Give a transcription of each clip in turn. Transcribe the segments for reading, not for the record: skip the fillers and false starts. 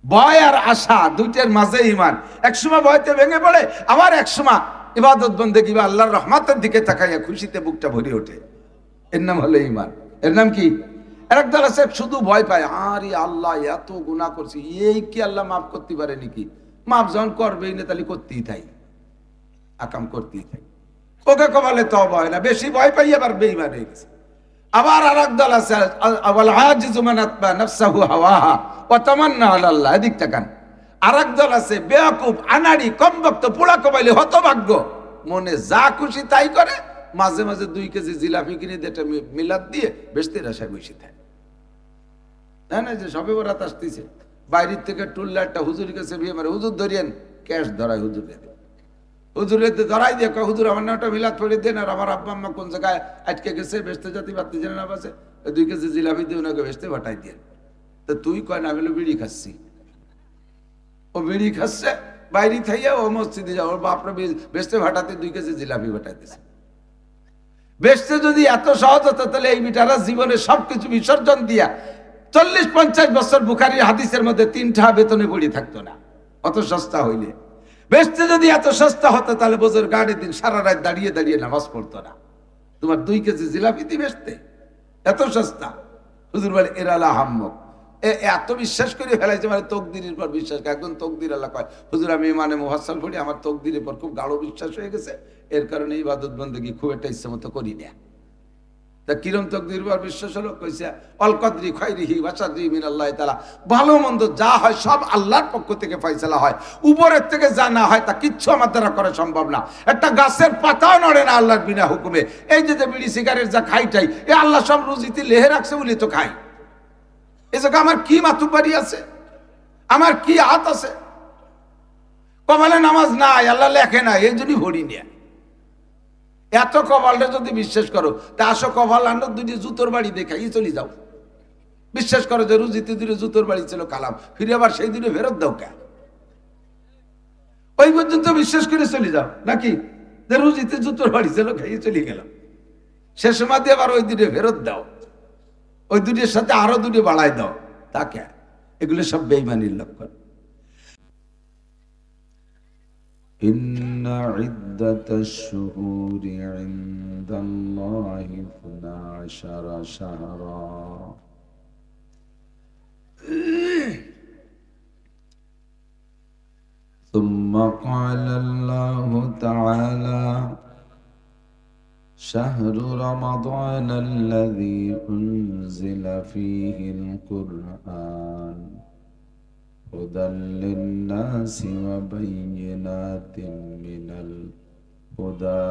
ভয় আর আশা দুইটার মাঝে ঈমান। একসময় ভয়তে ভেঙে পড়ে, আবার একসময় ইবাদত বন্দেগী বা আল্লাহর রহমতের দিকে তাকাইয়া খুশিতে বুকটা ভরে ওঠে। এর নাম হলো ঈমান। এর নাম কি? একদল আছে শুধু ভয় পায়, আরে আল্লাহ এত গুনাহ করছি, এই কি আল্লাহ মাফ করতে পারে নাকি? মাফ যখন করবেই না তাহলে করতেই থাই, আকাম করতেই থাই। ওকে কপালে তওবা হয় না, বেশি ভয় পাই আবার বেঈমান হয়ে গেছে। আবার আরেক দল আছে, আওয়াল আজিজু মান আতবা নাফসাহু হাওয়াহা ওয়া তামান্না আলাল্লাহ। এদিক তাকান। আরেক দল আছে বেয়াকুব, আনাড়ি, কমবক্ত, পোড়া কপাইলে, হতভাগ্য, মনে যা খুশি তাই করে, মাঝে মাঝে 2 কেজি জিলাপি কিনে দেটা মিলাদ দিয়ে বেশতের আশায় বসে থাকে। তাই না? যে সবে বরাত আসতেছে, বাইরের থেকে টুল্লা একটা হুজুরের কাছে বিয়ে মারে, হুজুর ধরিয়েন, ক্যাশ ধরায় হুজুর দেয়, হুজুরের ধরাই দিয়ে কয় হুজুর আমার নামটা মিলাদ পড়ে দেন, আর আমার আব্বা আম্মা কোন জায়গায় আটকে গেছে, বেসতে জাতি বাড়তে জেনে না বাসে, 2 কেজি জিলাপি দিয়ে ওনাকে বেসতে পাঠাই দিয়ে। তো তুই কয় না, বলে বিড়ি খাচ্ছি। ও বিড়ি খাচ্ছে বাইরে থাইয়া, ও মসজিদে যাও, ওর বাপরা বেসতে ভাটাতে 2 কেজি জিলাপি পাঠাইতেছে। বেসতে যদি এত সহজ হতো, তাহলে এই বিটারা জীবনে সবকিছু বিসর্জন দিয়া 40-50 বছর বুখারীর হাদিসের মধ্যে 3টা বেতনে পড়ে থাকতো না, অত সস্তা হইলে। বেচতে যদি এত সস্তা হতো, তাহলে বছর গাড়ির দিন সারা রাত দাঁড়িয়ে দাঁড়িয়ে নামাজ পড়তো না। তোমার 2 কেজি জিলাপি দিয়ে বেচতে এত সস্তা। হুজুর বলে এরালা হাম্মক, এত বিশ্বাস করে ফেলাইছে, মানে তকদিরের পর বিশ্বাস। একজন তকদির আল্লাহ কয়, হুজুর আমি মানে মুফাসসাল পড়ি, আমার তকদিরের পর খুব গাঢ় বিশ্বাস হয়ে গেছে, এর কারণে ইবাদত বন্দেগী খুব একটা ইচ্ছা মতো করি না। তা কিরম তকদির পর বিশ্বাস হলো? কইছে অল কদরি খায়রিহি ওয়া শাররিহি মিনাল্লাহি তাআলা। ভালো মন্দ যা হয় সব আল্লাহর পক্ষ থেকে ফয়সালা হয়, উপরের থেকে যা না হয় তা কিচ্ছু আমার দ্বারা করা সম্ভব না। একটা গাছের পাতাও নড়ে না আল্লাহর বিনা হুকুমে। এই যে বিড়ি সিগারেট যা খাইটাই, এ আল্লাহ সব রুজিতে লেহে রাখছে বলে তো খাই। এই জায়গা আমার কি মাতুব্বারি আছে, আমার কি হাত আছে? কপালে নামাজ নাই, আল্লাহ লেখে না, এই জন্যই ভরি নিয়ে। এত কপালটা যদি বিশ্বাস করো, তা আসো কপাল আনো, 2টি জুতোর বাড়ি দেখাই চলে যাও। বিশ্বাস করো যে রুজিতে 2 জুতোর বাড়ি ছিল, কালাম ফিরে আবার সেই 2 ফেরত দাও কে? ওই পর্যন্ত বিশ্বাস করে চলে যাও নাকি? যে রুজিতে জুতোর বাড়ি ছিল, খাইয়ে চলে গেলাম, সে সময় দিয়ে আবার ওই 2 ফেরত দাও, ওই 2-র সাথে আরো 2 বাড়াই দাও, তাকে। এগুলো সব বেঈমানির লক্ষণ। إن عدة الشهور عند الله 12 شهرا ثم قال الله تعالى شهر رمضان الذي أنزل فيه القرآن هدى للناس وبينات من الهدى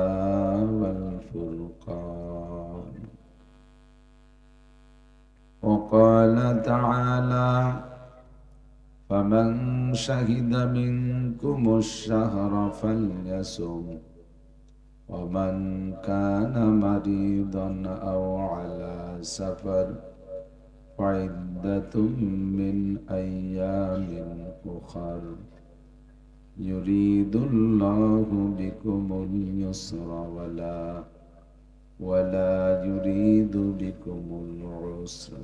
والفرقان. وقال تعالى فمن شهد منكم الشهر فليصم ومن كان مريضا أو على سفر فعدة من أيام أخر يريد الله بكم اليسر ولا يريد بكم العسر.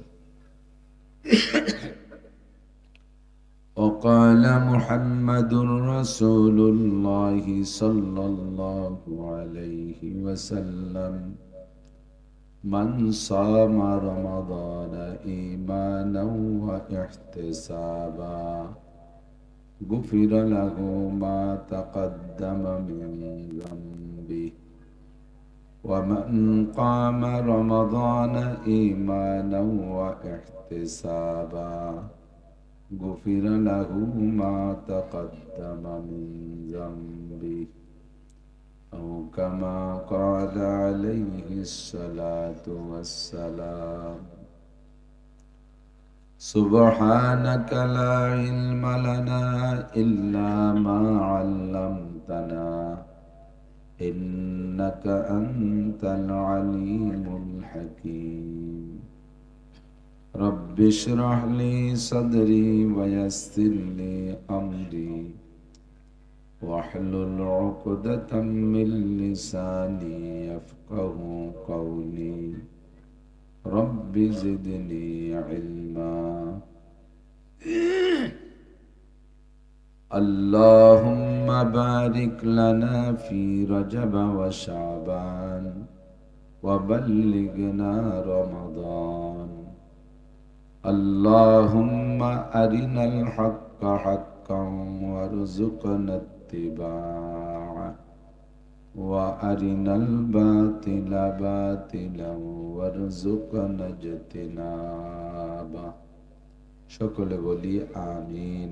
وقال محمد رسول الله صلى الله عليه وسلم من صام رمضان إيمانا واحتسابا غفر له ما تقدم من ذنبه ومن قام رمضان إيمانا واحتسابا غفر له ما تقدم من ذنبه أو كما قال عليه الصلاة والسلام. سبحانك لا علم لنا إلا ما علمتنا إنك أنت العليم الحكيم. رب اشرح لي صدري ويسر لي أمري واحلل عقدة من لساني يفقه قولي رب زدني علما. اللهم بارك لنا في رجب وشعبان وبلغنا رمضان. اللهم أرنا الحق حقا وارزقنا اتباعه وأرنا الباطل باطلا وارزقنا اجتنابه. সকলে বলি আমিন।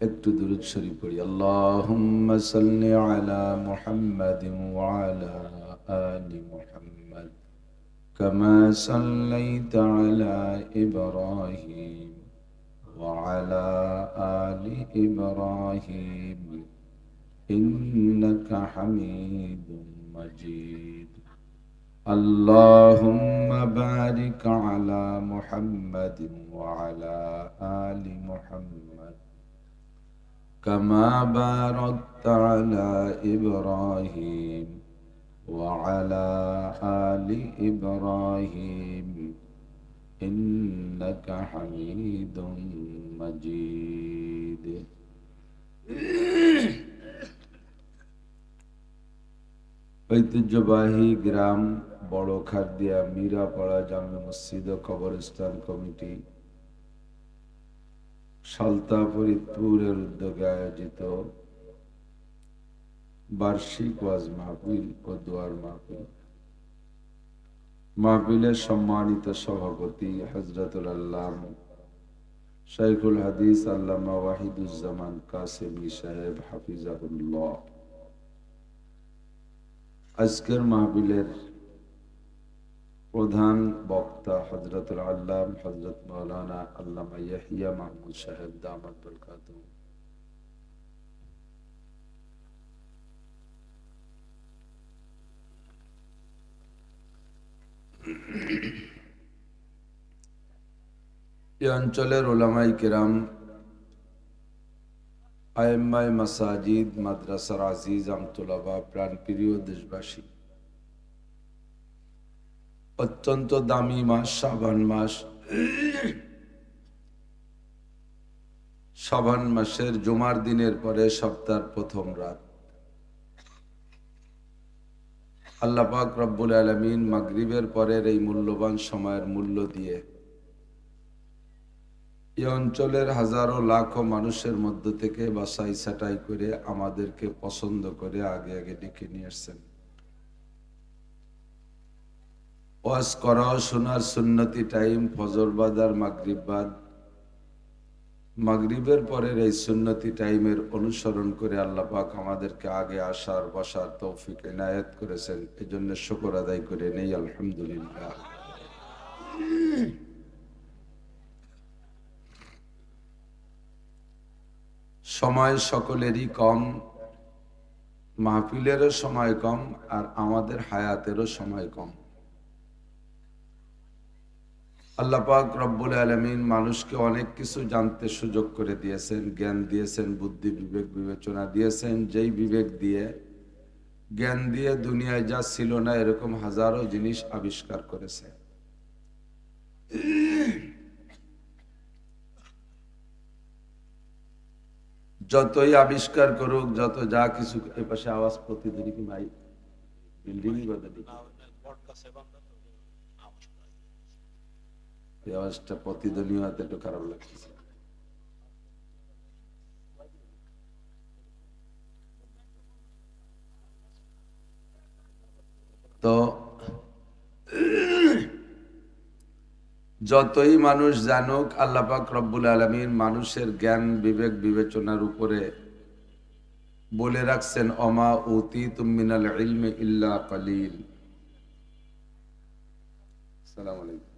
একটু দুরূদ শরীফ পড়ি। আল্লাহুম্মা সাল্লি আলা মুহাম্মাদিন ওয়া আলা আলি মুহাম্মাদ কামা সাল্লাইতা আলা ইব্রাহিম ওয়া আলা আলি ইব্রাহিম ইন্নাকা হামিদুম মাজিদ। আল্লাহুম্মা বারিক আলা মুহাম্মাদিন ওয়া আলা আলি মুহাম্মাদ كما باركت على إبراهيم وعلى آل إبراهيم إنك حميد مجيد। ঐতিহ্যবাহী গ্রাম বড় খাদিয়া মীরাপাড়া জামে মসজিদ ও কবরস্থান কমিটি সালতা ফরিদপুরের উদ্যোগে আয়োজিত বার্ষিক ওয়াজ মাহফিল ও দোয়ার মাহফিল। মাহফিলের সম্মানিত সভাপতি হযরতুল আল্লামা শাইখুল হাদিস আল্লামা ওয়াহিদুজ্জামান কাসেমি সাহেব হাফিজাহুল্লাহ। আজকের মাহফিলের প্রধান বক্তা হযরতুল আল্লাম হযরত মাওলানা আল্লামা ইয়াহিয়া মাহমুদ সাহেব দামাত বরকাতুহু। এই অঞ্চলের উলামায়ে কিরাম, আইম্মায়ে মাসাজিদ, মাদ্রাসার আজিজ আমতুলাবা, প্রাণপ্রিয় দেশবাসী, অত্যন্ত দামি মাস শাবান মাস। শাবান মাসের জুমার দিনের পরে সপ্তাহের প্রথম রাত আল্লাহ পাক রব্বুল আলামিন মাগরিবের পরের এই মূল্যবান সময়ের মূল্য দিয়ে এই অঞ্চলের হাজারো লাখো মানুষের মধ্য থেকে বাছাই ছাঁটাই করে আমাদেরকে পছন্দ করে আগে আগে ডেকে নিয়ে আসছেন। ওয়াজ করা শোনার সুন্নতি টাইম ফজর বাদ আর মাগরিব বাদ, মাগরিবের পরের এই সুন্নতি টাইমের অনুসরণ করে আল্লাহ পাক আমাদেরকে আগে আসার বসার তৌফিক এনায়েত করেছেন। এই জন্য শুকর আদায় করে নেই আলহামদুলিল্লাহ। সময় সকলেরই কম, মাহফিলেরও সময় কম, আর আমাদের হায়াতেরও সময় কম। আল্লাহ পাক রব্বুল আলামিন মানুষকে অনেক কিছু জানতে সুযোগ করে দিয়েছেন, জ্ঞান দিয়েছেন, বুদ্ধি বিবেক বিবেচনা দিয়েছেন। যেই বিবেক দিয়ে জ্ঞান দিয়ে দুনিয়ায় যা ছিল না এরকম হাজারো জিনিস আবিষ্কার করেছে। যতই আবিষ্কার করুক, যত যা কিছু, এ পাশে আওয়াজ প্রতিদিনই কি ভাই বিল্ডিংই বদলে আওয়াজটা প্রতিদিনই হয়তো একটু খারাপ লাগছে। তো যতই মানুষ জানুক, আল্লাহ পাক রব্বুল আলামিন মানুষের জ্ঞান বিবেক বিবেচনার উপরে বলে রাখছেন, অমা উতীতুম মিনাল ইলমি ইল্লা কালিল। আসসালামু আলাইকুম।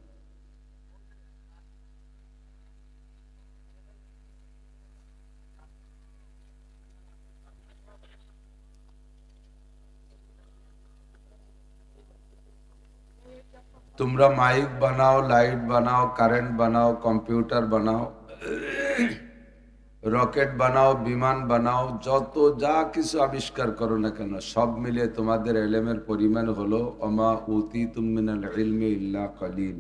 তোমরা মাইক বানাও, লাইট বানাও, কারেন্ট বানাও, কম্পিউটার বানাও, রকেট বানাও, বিমান বানাও, যত যা কিছু আবিষ্কার করো না কেন, সব মিলে তোমাদের ইলমের পরিমাণ হলো ওমা উতিতুম মিনাল ইলমি ইল্লা কলিল,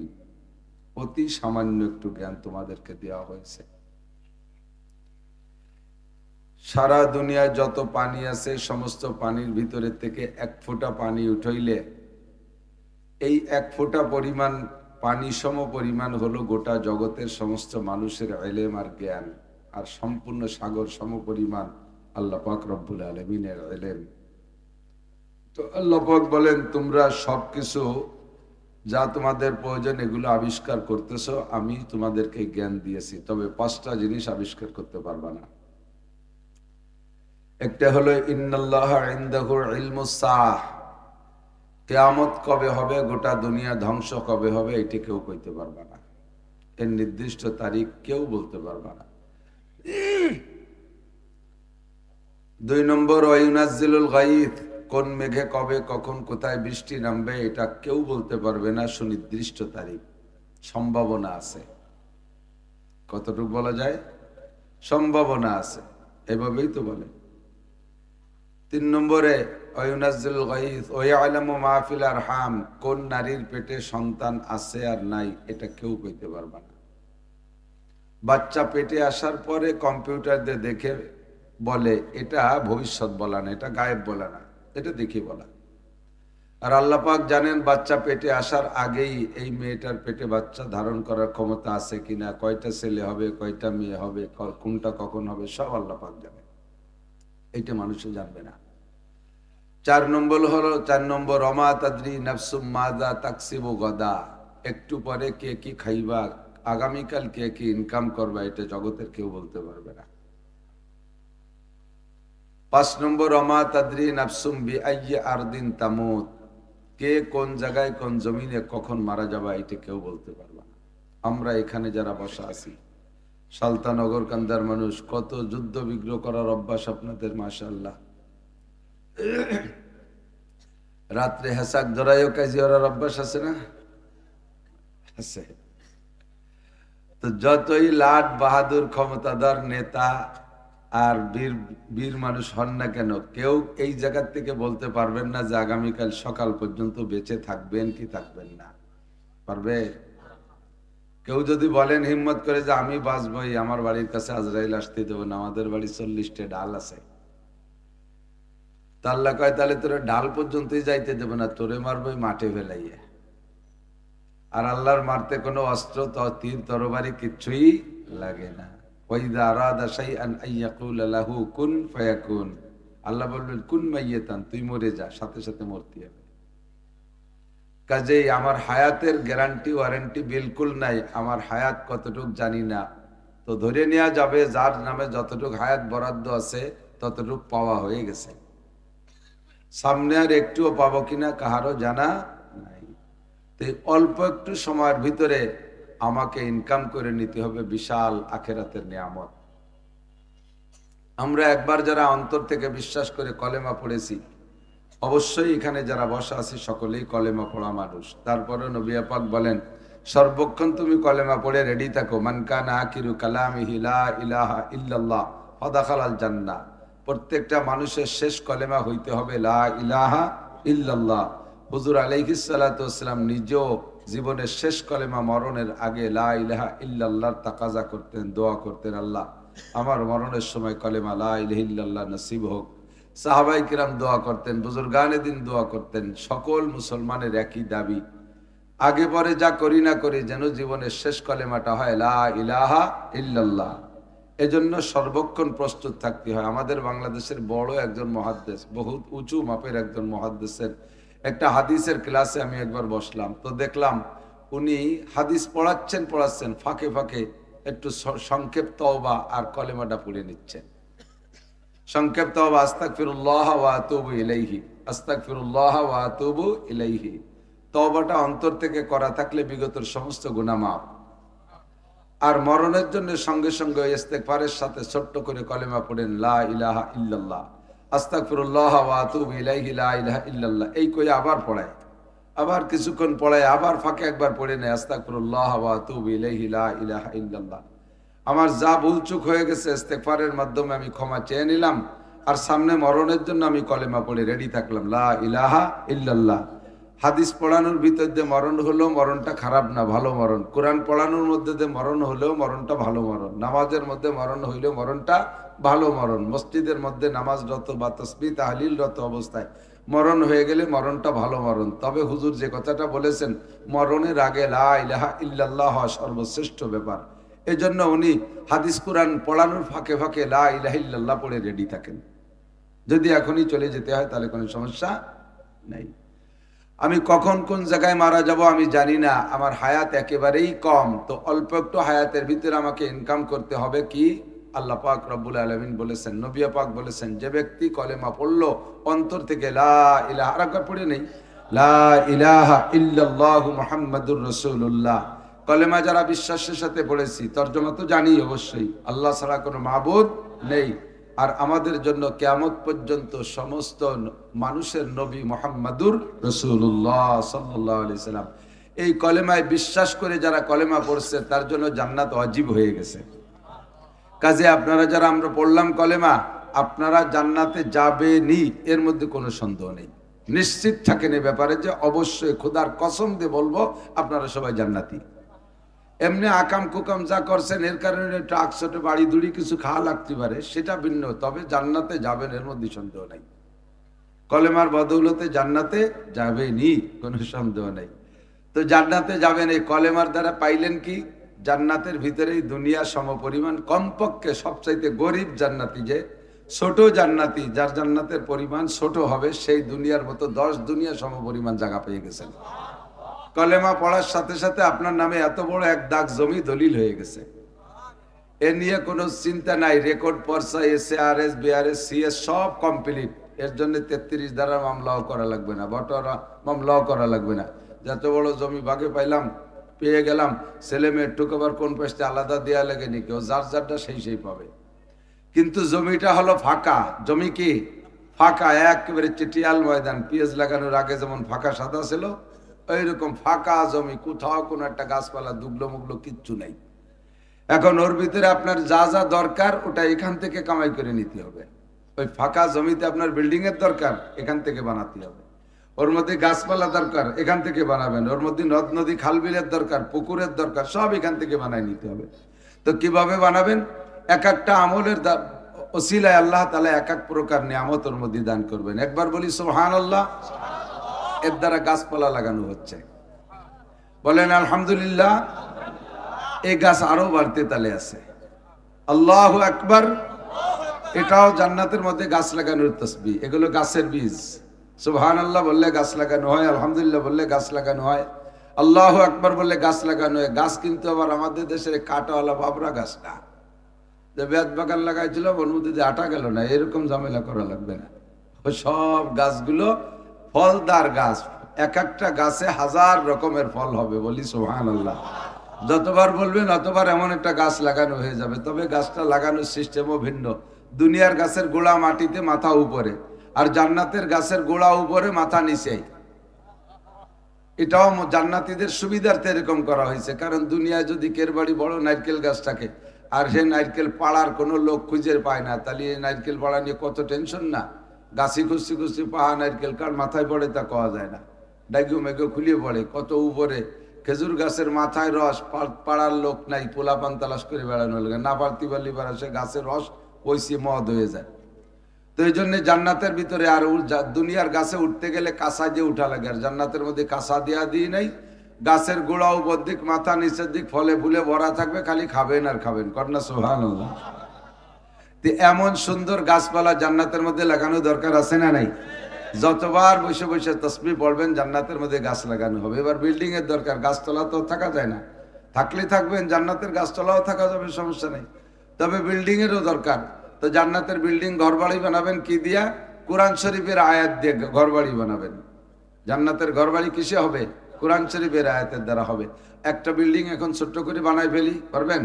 অতি সামান্য একটু জ্ঞান তোমাদেরকে দেওয়া হয়েছে। সারা দুনিয়ায় যত পানি আছে সমস্ত পানির ভিতরে থেকে এক ফোঁটা পানি উঠাইলে এই এক ফোঁটা পরিমাণ পানি সম পরিমাণ হলো গোটা জগতের সমস্ত মানুষের ইলম আর জ্ঞান, আর সম্পূর্ণ সাগর সম পরিমাণ আল্লাহ পাক রব্বুল আলামিনের ইলম। তো আল্লাহ পাক বলেন তোমরা সবকিছু যা তোমাদের প্রয়োজন এগুলো আবিষ্কার করতেছো, আমি তোমাদেরকে জ্ঞান দিয়েছি, তবে 5টা জিনিস আবিষ্কার করতে পারবা না। একটা হলো ইন্নাল্লাহা ইনদাহু ইলমুস সাআহ, কিয়ামত কবে হবে, গোটা দুনিয়া ধ্বংস কবে হবে, এটি কেউ কইতে পারবে না, এর নির্দিষ্ট তারিখ কেউ বলতে পারবে না। 2 নম্বর ওয়ায়ুনাজ্জিলুল গায়থ, কোন মেঘে কবে কখন কোথায় বৃষ্টি নামবে এটা কেউ বলতে পারবে না, সুনির্দিষ্ট তারিখ। সম্ভাবনা আছে, কতটুকু বলা যায়, সম্ভাবনা আছে, এভাবেই তো বলে। 3 নম্বরে ওয়ায়ুনাজ্জিলুল গায়থ ওয়ায়ালামু মা ফিল আরহাম, কোন নারীর পেটে সন্তান আছে আর নাই এটা কেউ কইতে পারবে না। বাচ্চা পেটে আসার পরে কম্পিউটার দিয়ে দেখে বলে এটা ভবিষ্যৎ বলা না, এটা গায়েব বলা না, এটা দেখি বলা। আর আল্লাহ পাক জানেন বাচ্চা পেটে আসার আগেই এই মেয়েটার পেটে বাচ্চা ধারণ করার ক্ষমতা আছে কিনা, কয়টা ছেলে হবে কয়টা মেয়ে হবে, কোনটা কখন হবে, সব আল্লাহ পাক জানে, এইটা মানুষে জানবে না। 4 নম্বর ওমা তাদরি নাফসুম মাযা তাকসিবু গাদা, একটু পরে কে কি খাইবা, আগামীকাল কে কি ইনকাম করবা, এটা জগতের কেউ বলতে পারবে না। 5 নম্বর ওমা তাদরি নাফসুম বিআইয়ি আরদিন তামুত, কে কোন জায়গায় কোন জমিনে কখন মারা যাবা এটা কেউ বলতে পারবে না। আমরা এখানে যারা বসা আছি সালতানগর কান্দার মানুষ, কত যুদ্ধ বিগ্রহ করার অভ্যাস আপনাদের মাশাআল্লাহ। রাত্রে হেসাক ধরাইও কাজী ওরার অভ্যাস আছে না, আছে। তো যতই লাট বাহাদুর ক্ষমতাধর নেতা আর বীর মানুষ হন না কেন, কেউ এই জায়গা থেকে বলতে পারবেন না যে আগামীকাল সকাল পর্যন্ত বেঁচে থাকবেন কি থাকবেন না, পারবে? কেউ যদি বলেন হিম্মত করে যে আমি বাঁচবই, আমার বাড়ির কাছে আজরাইল আসতে দেবো না, আমাদের বাড়ি 40টা ডাল আছে, তা আল্লাহ কয় তাহলে তোরে ডাল পর্যন্তই যাইতে দেবে না, তোরে মারবো মাঠে ফেলাইয়ে। আর আল্লাহর মারতে কোনো অস্ত্র তীর তরবারি কিচ্ছুই লাগে না। ওয়াইদা আরাদা শাইআন আইয়াকুল লাহু কুন ফায়াকুন, আল্লাহ বললেন কুন মাইয়াতান, তুই মরে যা, সাথে সাথে মরতে হবে। কাজেই আমার হায়াতের গ্যারান্টি ওয়ারেন্টি বিলকুল নাই, আমার হায়াত কতটুক জানি না, তো ধরে নেওয়া যাবে যার নামে যতটুক হায়াত বরাদ্দ আছে ততটুক পাওয়া হয়ে গেছে, সামনে আর একটুও পাবো কিনা কাহারও জানা নাই। তো অল্প একটু সময়ের ভিতরে আমাকে ইনকাম করে নিতে হবে বিশাল আখেরাতের নিয়ামত। আমরা একবার যারা অন্তর থেকে বিশ্বাস করে কলেমা পড়েছি, অবশ্যই এখানে যারা বসা আছি সকলেই কলেমা পড়া মানুষ। তারপরে নবী পাক বলেন সর্বক্ষণ তুমি কলেমা পড়ে রেডি থাকো, মান কানা আখিরু কালামিহি লা ইলাহা ইল্লাল্লাহ ফাদাখালাল জান্নাহ, প্রত্যেকটা মানুষের শেষ কলেমা হইতে হবে লা ইলাহা ইল্লাল্লাহ। হুজুর আলাইহিস সালাতু ওয়াসসালাম নিজেও জীবনের শেষ কলেমা মরণের আগে লা ইলাহা ইল্লাল্লাহর তাকাজা করতেন, দোয়া করতেন, আল্লাহ আমার মরণের সময় কলেমা লা ইলাহা ইল্লাল্লাহ নসিব হোক। সাহাবায়ে কিরাম দোয়া করতেন, বুজুর্গানে দিন দোয়া করতেন। সকল মুসলমানের একই দাবি, আগে পরে যা করি না করি যেন জীবনের শেষ কলেমাটা হয় লা ইলাহা ইল্লাল্লাহ। এজন্য সর্বক্ষণ প্রস্তুত থাকতে হয়। আমাদের বাংলাদেশের বড় একজন মুহাদ্দিস, বহুত উঁচু মাপের একজন মুহাদ্দিসের একটা হাদিসের ক্লাসে আমি একবার বসলাম, তো দেখলাম উনি হাদিস পড়াচ্ছেন, ফাঁকে ফাঁকে একটু সংক্ষেপ তওবা আর কলেমাটা পড়ে নিচ্ছেন। সংক্ষেপ তওবা আস্তাগফিরুল্লাহ ওয়া আতুবু ইলাইহি, আস্তাগফিরুল্লাহ ওয়া আতুবু ইলাইহি। তওবাটা অন্তর থেকে করা থাকলে বিগতের সমস্ত গুনাহ মাফ। আর মরণের জন্য সঙ্গে সঙ্গে ইস্তেগফারের সাথে ছোট্ট করে কলেমা পড়েন লা ইলাহা ইল্লাল্লাহ, আস্তাগফিরুল্লাহ ওয়া আতুবু ইলাইহি, লা ইলাহা ইল্লাল্লাহ। এই কই আবার পড়ায়, আবার কিছুক্ষণ পড়ায়, আবার ফাঁকে একবার পড়ে নেয় আস্তাগফিরুল্লাহ ওয়া আতুবু ইলাইহি, লা ইলাহা ইল্লাল্লাহ। আমার যা ভুলচুক হয়ে গেছে ইস্তেগফারের মাধ্যমে আমি ক্ষমা চেয়ে নিলাম, আর সামনে মরণের জন্য আমি কলেমা পড়ে রেডি থাকলাম, লা ইলাহা ইল্লাল্লাহ। হাদিস পড়ানোর ভিতর দিয়ে মরণ হলেও মরণটা খারাপ না, ভালো মরণ। কোরআন পড়ানোর মধ্যে দিয়ে মরণ হলেও মরণটা ভালো মরণ। নামাজের মধ্যে মরণ হইলেও মরণটা ভালো মরণ। মসজিদের মধ্যে নামাজরত বা তাসবিহ তাহলিলরত অবস্থায় মরণ হয়ে গেলে মরণটা ভালো মরণ। তবে হুজুর যে কথাটা বলেছেন, মরণের আগে লা ইলাহা ইল্লাল্লাহ হওয়া সর্বশ্রেষ্ঠ ব্যাপার। এই জন্য উনি হাদিস কোরআন পড়ানোর ফাঁকে ফাঁকে লা ইলাহা ইল্লাল্লাহ পড়ে রেডি থাকেন। যদি এখনই চলে যেতে হয় তাহলে কোনো সমস্যা নেই। আমি কখন কোন জায়গায় মারা যাব আমি জানি না, আমার হায়াত একেবারেই কম, তো অল্প একটু হায়াতের ভিতরে আমাকে ইনকাম করতে হবে। কি আল্লাহ পাক রব্বুল আলামিন বলেছেন, নবী পাক বলেছেন, যে ব্যক্তি কলেমা পড়লো অন্তর থেকে লা ইলাহা, আরেকবার পড়ে নেই, লা ইলাহা ইল্লাল্লাহু মুহাম্মাদুর রাসূলুল্লাহ। কলেমা যারা বিশ্বাসের সাথে পড়েছি, তর্জমা তো জানি অবশ্যই, আল্লাহ ছাড়া কোনো মাবুদ নেই, আর আমাদের জন্য কিয়ামত পর্যন্ত সমস্ত মানুষের নবী মুহাম্মাদুর রাসূলুল্লাহ সাল্লাল্লাহু আলাইহি সাল্লাম। এই কলেমায় বিশ্বাস করে যারা কলেমা পড়ছে তার জন্য জান্নাত ওয়াজিব হয়ে গেছে। কাজে আপনারা যারা আমরা পড়লাম কলেমা, আপনারা জান্নাতে যাবেনই, এর মধ্যে কোনো সন্দেহ নেই। নিশ্চিত থাকেন এই ব্যাপারে যে অবশ্যই খোদার কসম দিয়ে বলবো আপনারা সবাই জান্নাতি। এমনি আকাম কুকাম যা করছেন এর কারণে একটু আকশোটে বাড়ি দুড়ি কিছু খাওয়া লাগতে পারে, সেটা ভিন্ন, তবে জান্নাতে যাবেন এর মধ্যে সন্দেহ নাই। কলেমার বদৌলতে জান্নাতে যাবেনই, কোনো সন্দেহ নাই। তো জান্নাতে যাবেন এই কলেমার দ্বারা পাইলেন কি? জান্নাতের ভিতরেই দুনিয়া সমপরিমাণ, কমপক্ষে সবচাইতে গরিব জান্নাতি, যে ছোট জান্নাতি, যার জান্নাতের পরিমাণ ছোট হবে, সেই দুনিয়ার মতো 10 দুনিয়া সমপরিমাণ জায়গা পেয়ে গেছেন। কলেমা পড়ার সাথে সাথে আপনার নামে এত বড় এক দাগ জমি দলিল হয়ে গেছে, এ নিয়ে কোনো চিন্তা নাই। রেকর্ড পর্চা, SARS BRS CS সব কমপ্লিট। এর জন্য 33 ধারার মামলাও করা লাগবে না, বটরা মামলাও করা লাগবে না। যত বড় জমি ভাগে পাইলাম, পেয়ে গেলাম, ছেলে মেয়ের টুকবার কোন পাশে আলাদা দেয়া লাগেনি, কেউ যার যারটা সেই পাবে। কিন্তু জমিটা হলো ফাঁকা। জমি কি ফাঁকা, একেবারে চিটিয়াল ময়দান। পিএস লাগানোর আগে যেমন ফাঁকা সাদা ছিল, এইরকম ফাঁকা জমি, কোথাও কোনো একটা গাছপালা দুগলো মুগলো কিচ্ছু নেই। এখন ওর ভিতরে আপনার যা যা দরকার ওটা এখান থেকে কামাই করে নিতে হবে। ওই ফাঁকা জমিতে আপনার বিল্ডিং এর দরকার, এখান থেকে বানাতে হবে। ওর মধ্যে গাছপালা দরকার, এখান থেকে বানাবেন। ওর মধ্যে নদ নদী খাল বিলের দরকার, পুকুরের দরকার, সব এখান থেকে বানাই নিতে হবে। তো কিভাবে বানাবেন? এক একটা আমলের ওসিলায় আল্লাহ তাআলা এক এক প্রকার নিয়ামত ওর মধ্যে দান করবেন। একবার বলি সুবহানাল্লাহ। এর দ্বারা গাছপালা লাগানো হচ্ছে, বলেন আলহামদুলিল্লাহ। এই গাছ আরো বাড়তে তালে আছে, আল্লাহু আকবার। এটাও জান্নাতের মধ্যে গাছ লাগানোর তাসবিহ, এগুলো গাছের বীজ। সুবহানাল্লাহ বললে গাছ লাগানো হয়, আলহামদুলিল্লাহ বললে গাছ লাগানো হয়, আল্লাহু আকবার বললে গাছ লাগানো হয়। গাছ কিন্তু আবার আমাদের দেশের কাটাওয়ালা বাবরা গাছ না, যে বেত বাগান লাগাইছিল ওর মধ্যে যে আটা গেল না, এরকম ঝামেলা করা লাগবে না। সব গাছগুলো ফলদার গাছ, এক একটা গাছে 1000 রকমের ফল হবে। বলি সুবহানাল্লাহ। যতবার বলবেন অতবার এমন একটা গাছ লাগানো হয়ে যাবে। তবে গাছটা লাগানোর সিস্টেমও ভিন্ন। দুনিয়ার গাছের গোড়া মাটিতে, মাথা উপরে, আর জান্নাতের গাছের গোড়া উপরে, মাথা নিচে। এটাও জান্নাতীদের সুবিধার্থে এরকম করা হয়েছে। কারণ দুনিয়ায় যদি কের বাড়ি বড় নারকেল গাছ থাকে, আর সে নারকেল পাড়ার কোনো লোক খুঁজে পায় না, তাহলে এই নারকেল পাড়া নিয়ে কত টেনশন না। গাছি খুঁজছি খুঁজছি পাহা নারকেল কার মাথায় পড়ে তা কওয়া যায় না, ডাইগো মেঘো খুলিয়ে পড়ে কত উপরে। খেজুর গাছের মাথায় রস, পাড়ার লোক নাই, পোলাপান তালাশ করে বেড়ানো লাগে, না পারতি পারলি পারা, সে গাছের রস ওইসি মদ হয়ে যায়। তো এই জন্য জান্নাতের ভিতরে, আর দুনিয়ার গাছে উঠতে গেলে কাঁচা দিয়ে উঠা লাগে, আর জান্নাতের মধ্যে কাঁচা দেওয়া দিই নাই। গাছের গোড়া উপর দিক, মাথা নিচের দিক ফলে ফুলে ভরা থাকবে, খালি খাবেন আর খাবেন। কন্যা সুবহানাল্লাহ। এমন সুন্দর গাছপালা জান্নাতের মধ্যে লাগানো দরকার আছে না নাই? যতবার বসে বসে তাসবিহ পড়বেন জান্নাতের মধ্যে গাছ লাগানো হবে। এবার বিল্ডিং এর দরকার, গাছতলা তো থাকা যায় না, থাকলে থাকবেন, জান্নাতের গাছতলাও থাকা যাবে, সমস্যা নেই। তবে বিল্ডিং এরও দরকার। তো জান্নাতের বিল্ডিং, ঘরবাড়ি বানাবেন কি দিয়া? কোরআন শরীফের আয়াত দিয়ে ঘরবাড়ি বানাবেন। জান্নাতের ঘরবাড়ি কিসে হবে? কোরআন শরীফের আয়াতের দ্বারা হবে। একটা বিল্ডিং এখন ছোট্ট করে বানাই ফেলি, পারবেন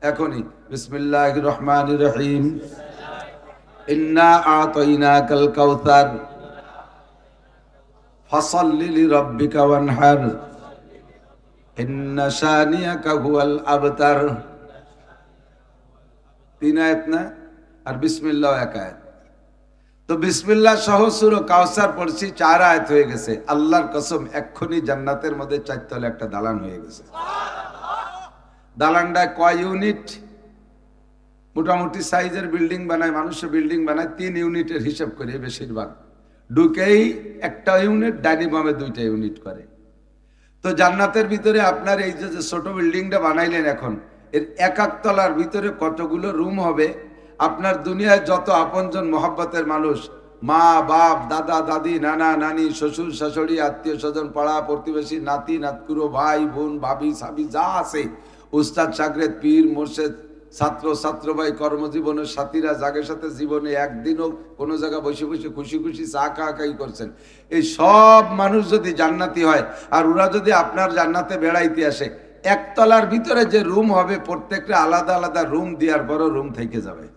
এখনই? বিসমিল্লাহির রহমানির রহিম। ইন্না আতাইনাকাল কাউসার ফাসাল্লি লিরাব্বিকা ওয়ানহার ইন্না শানিয়াকা হুয়াল আবতার। 3 আয়াত না, আর বিসমিল্লাহ 1 আয়াত। তো বিসমিল্লাহ সহ সূরা কাউসার পড়ছি 4 আয়াত হয়ে গেছে। আল্লাহর কসম এক্ষুনি জান্নাতের মধ্যে 4 তলে একটা দালান হয়ে গেছে। দালানটা কয় ইউনিট? মোটামুটি সাইজের বিল্ডিং বানায়, মানুষের বিল্ডিং বানায় 3 ইউনিটের হিসাব করে বেশিরভাগ। ঢুকেই একটা ইউনিট, ডাইনিং বামে 2টা ইউনিট করে। তো জান্নাতের ভিতরে আপনার এই যে ছোট বিল্ডিংটা বানাইলেন, এখন এর 1 তলার ভিতরে কতগুলো রুম হবে? আপনার দুনিয়ায় যত আপনজন মহব্বতের মানুষ, মা বাপ, দাদা দাদি, নানা নানি, শ্বশুর শাশুড়ি, আত্মীয় স্বজন, পাড়া প্রতিবেশী, নাতি নাতকুরো, ভাই বোন, ভাবি সাবি যা আছে, উস্তাদ শাগরেদ, পীর মোর্শেদ, ছাত্র ছাত্র ভাই, কর্মজীবনের সাথীরা, যাদের সাথে জীবনে একদিনও কোনো জায়গায় বসে বসে খুশি খুশি চা খাই করছেন, এই সব মানুষ যদি জান্নাতি হয় আর ওরা যদি আপনার জান্নাতে বেড়াইতে আসে, 1 তলার ভিতরে যে রুম হবে প্রত্যেকটা আলাদা আলাদা রুম দেওয়ার বড় রুম থেকে যাবে।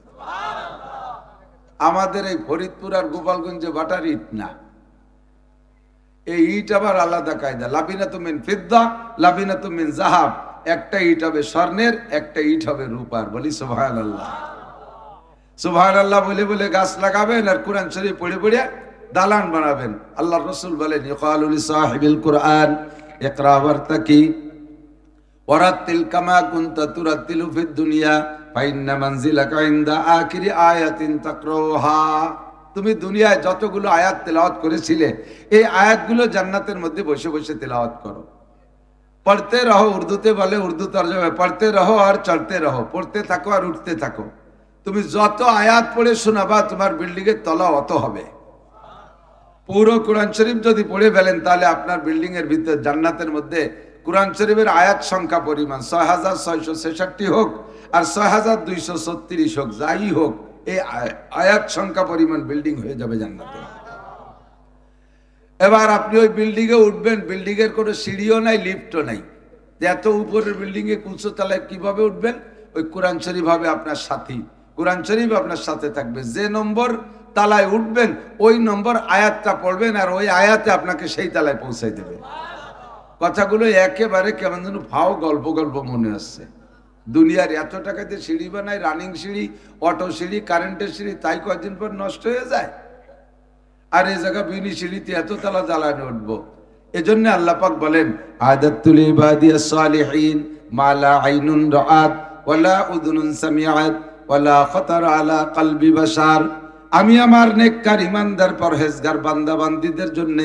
আমাদের এই ফরিদপুর আর গোপালগঞ্জে বাটার ইট না, এই ইট আবার আলাদা কায়দা। লাবিনাতু মিন ফিদ্দা, লাবিনাতু মিন যাহাব। একটা ইট হবে স্বর্ণের, একটা ইট হবে রূপার। বলি সুবহানাল্লাহ। সুবহানাল্লাহ বলে বলে গাছ লাগাবেন আর কোরআন শরীফ পড়ে পড়ে দালান বানাবেন। আল্লাহর রাসূল বলেন, ইকালু লিসাহিবিল কুরআন ইকরা ওয়ারতাকি ওয়ারাতিল কামা কুনতা তুরাতিলু ফিদ দুনিয়া ফাইন্না মানজিলাকা ইনদা আখিরি আয়াতিন তাকরাউহা। তুমি দুনিয়ায় যতগুলো আয়াত তেলাওয়াত করেছিলে, এই আয়াতগুলো জান্নাতের মধ্যে বসে বসে তেলাওয়াত করো। পড়তে রহো, উর্দুতে বলে, উর্দু তরজমা, পড়তে রহো আর চলতে রহো, পড়তে থাকো আর উঠতে থাকো। তুমি যত আয়াত পড়ে শোনাবা তোমার বিল্ডিং এর তলা অত হবে। পুরো কোরআন শরীফ যদি পড়ে ফেলেন তাহলে আপনার বিল্ডিং এর ভিতরে জান্নাতের মধ্যে কোরআন শরীফের আয়াত সংখ্যা পরিমাণ 6666 হোক আর 6236 হোক, যাই হোক, এই আয়াত সংখ্যা পরিমাণ বিল্ডিং হয়ে যাবে জান্নাতে। এবার আপনি ওই বিল্ডিং এ উঠবেন, বিল্ডিং এর কোনো সিঁড়িও নাই, লিফটও নাই। এত উপরের বিল্ডিং এ উঁচু তলায় কিভাবে উঠবেন? ওই কোরআন শরীফ হবে আপনার সাথী, কোরআন শরীফ আপনার সাথে থাকবে। যে নম্বর তালায় উঠবেন ওই নম্বর আয়াতটা পড়বেন আর ওই আয়াতে আপনাকে সেই তালায় পৌঁছাই দেবে। কথাগুলো একেবারে কেমন যেন ভাও গল্প গল্প মনে আসছে। দুনিয়ার এত টাকাতে সিঁড়ি বানায়, রানিং সিঁড়ি, অটো সিঁড়ি, কারেন্টের সিঁড়ি, তাই কয়েকদিন পর নষ্ট হয়ে যায়। আর এই জায়গা বিনি সিঁড়িতে এত তালা জ্বালানি উঠবো। এজন্য আল্লাহ পাক বলেন, আদাতুল ইবাদিয়াস সালিহিন মা লা আইনুন রাআত ওয়ালা উযুনুন সামিআত ওয়ালা খাতার আলা কলবি বাশার। আমি আমার নেককার ইমানদার পরহেজগার বান্দা বান্দীদের জন্য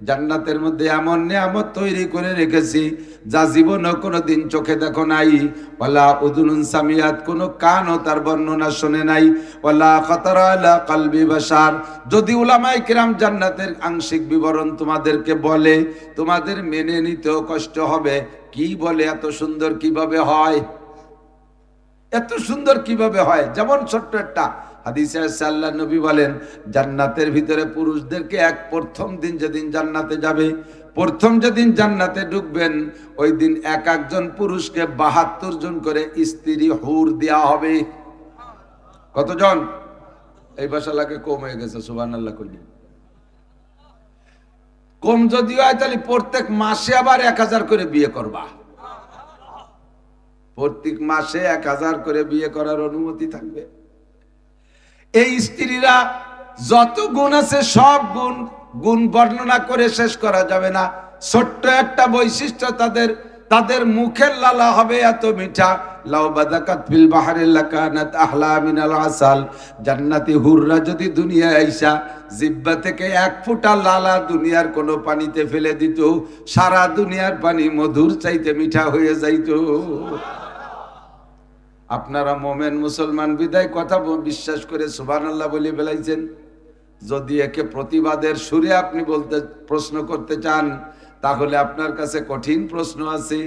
জান্নাতের মধ্যে এমন নিয়ামত তৈরি করে রেখেছি যা জীবনে কোনোদিন চোখে দেখো নাই। ওয়ালা উযুনুন সামিআত, কোনো কানও তার বর্ণনা শুনে নাই। ওয়ালা খাতার আলা কলবি বাশার। যদি উলামায়ে কিরাম জান্নাতের আংশিক বিবরণ তোমাদেরকে বলে, তোমাদের মেনে নিতেও কষ্ট হবে। কি বলে এত সুন্দর কিভাবে হয়, এত সুন্দর কিভাবে হয়? যেমন ছোট্ট একটা হাদিসে আছে, আল্লাহর নবী বলেন, জান্নাতের ভিতরে পুরুষদেরকে প্রথম দিন যেদিন জান্নাতে যাবে, প্রথম যেদিন জান্নাতে ঢুকবেন ওই দিন একজন পুরুষকে 72 জন করে স্ত্রী হুর দেওয়া হবে। কতজন? এই বাসালাকে কম হয়ে গেছে, সুবহানাল্লাহ কইলি। কম যদি হয় তাহলে প্রত্যেক মাসে আবার 1000 করে বিয়ে করবা। প্রত্যেক মাসে 1000 করে বিয়ে করার অনুমতি থাকবে। এই স্ত্রীরা যত গুণ আছে সব গুণ বর্ণনা করে শেষ করা যাবে না। ছোট্ট একটা বৈশিষ্ট্য তাদের মুখের লালা হবে এত মিঠা। লাউ বাদাকাত ফিল বাহরি লাকানাত আহলা মিনাল আসাল। জান্নাতি হুররা যদি দুনিয়ায় আইসা জিহ্বা থেকে 1 ফোঁটা লালা দুনিয়ার কোনো পানিতে ফেলে দিত, সারা দুনিয়ার পানি মধুর চাইতে মিঠা হয়ে যাইত। আপনারা মোমেন মুসলমান বিদায় কথা বিশ্বাস করে সুবহানাল্লাহ বলে ফেলাইছেন। যদি একে প্রতিবাদের সুরে আপনি প্রশ্ন করতে চান তাহলে আপনার কাছে কঠিন প্রশ্ন আছে।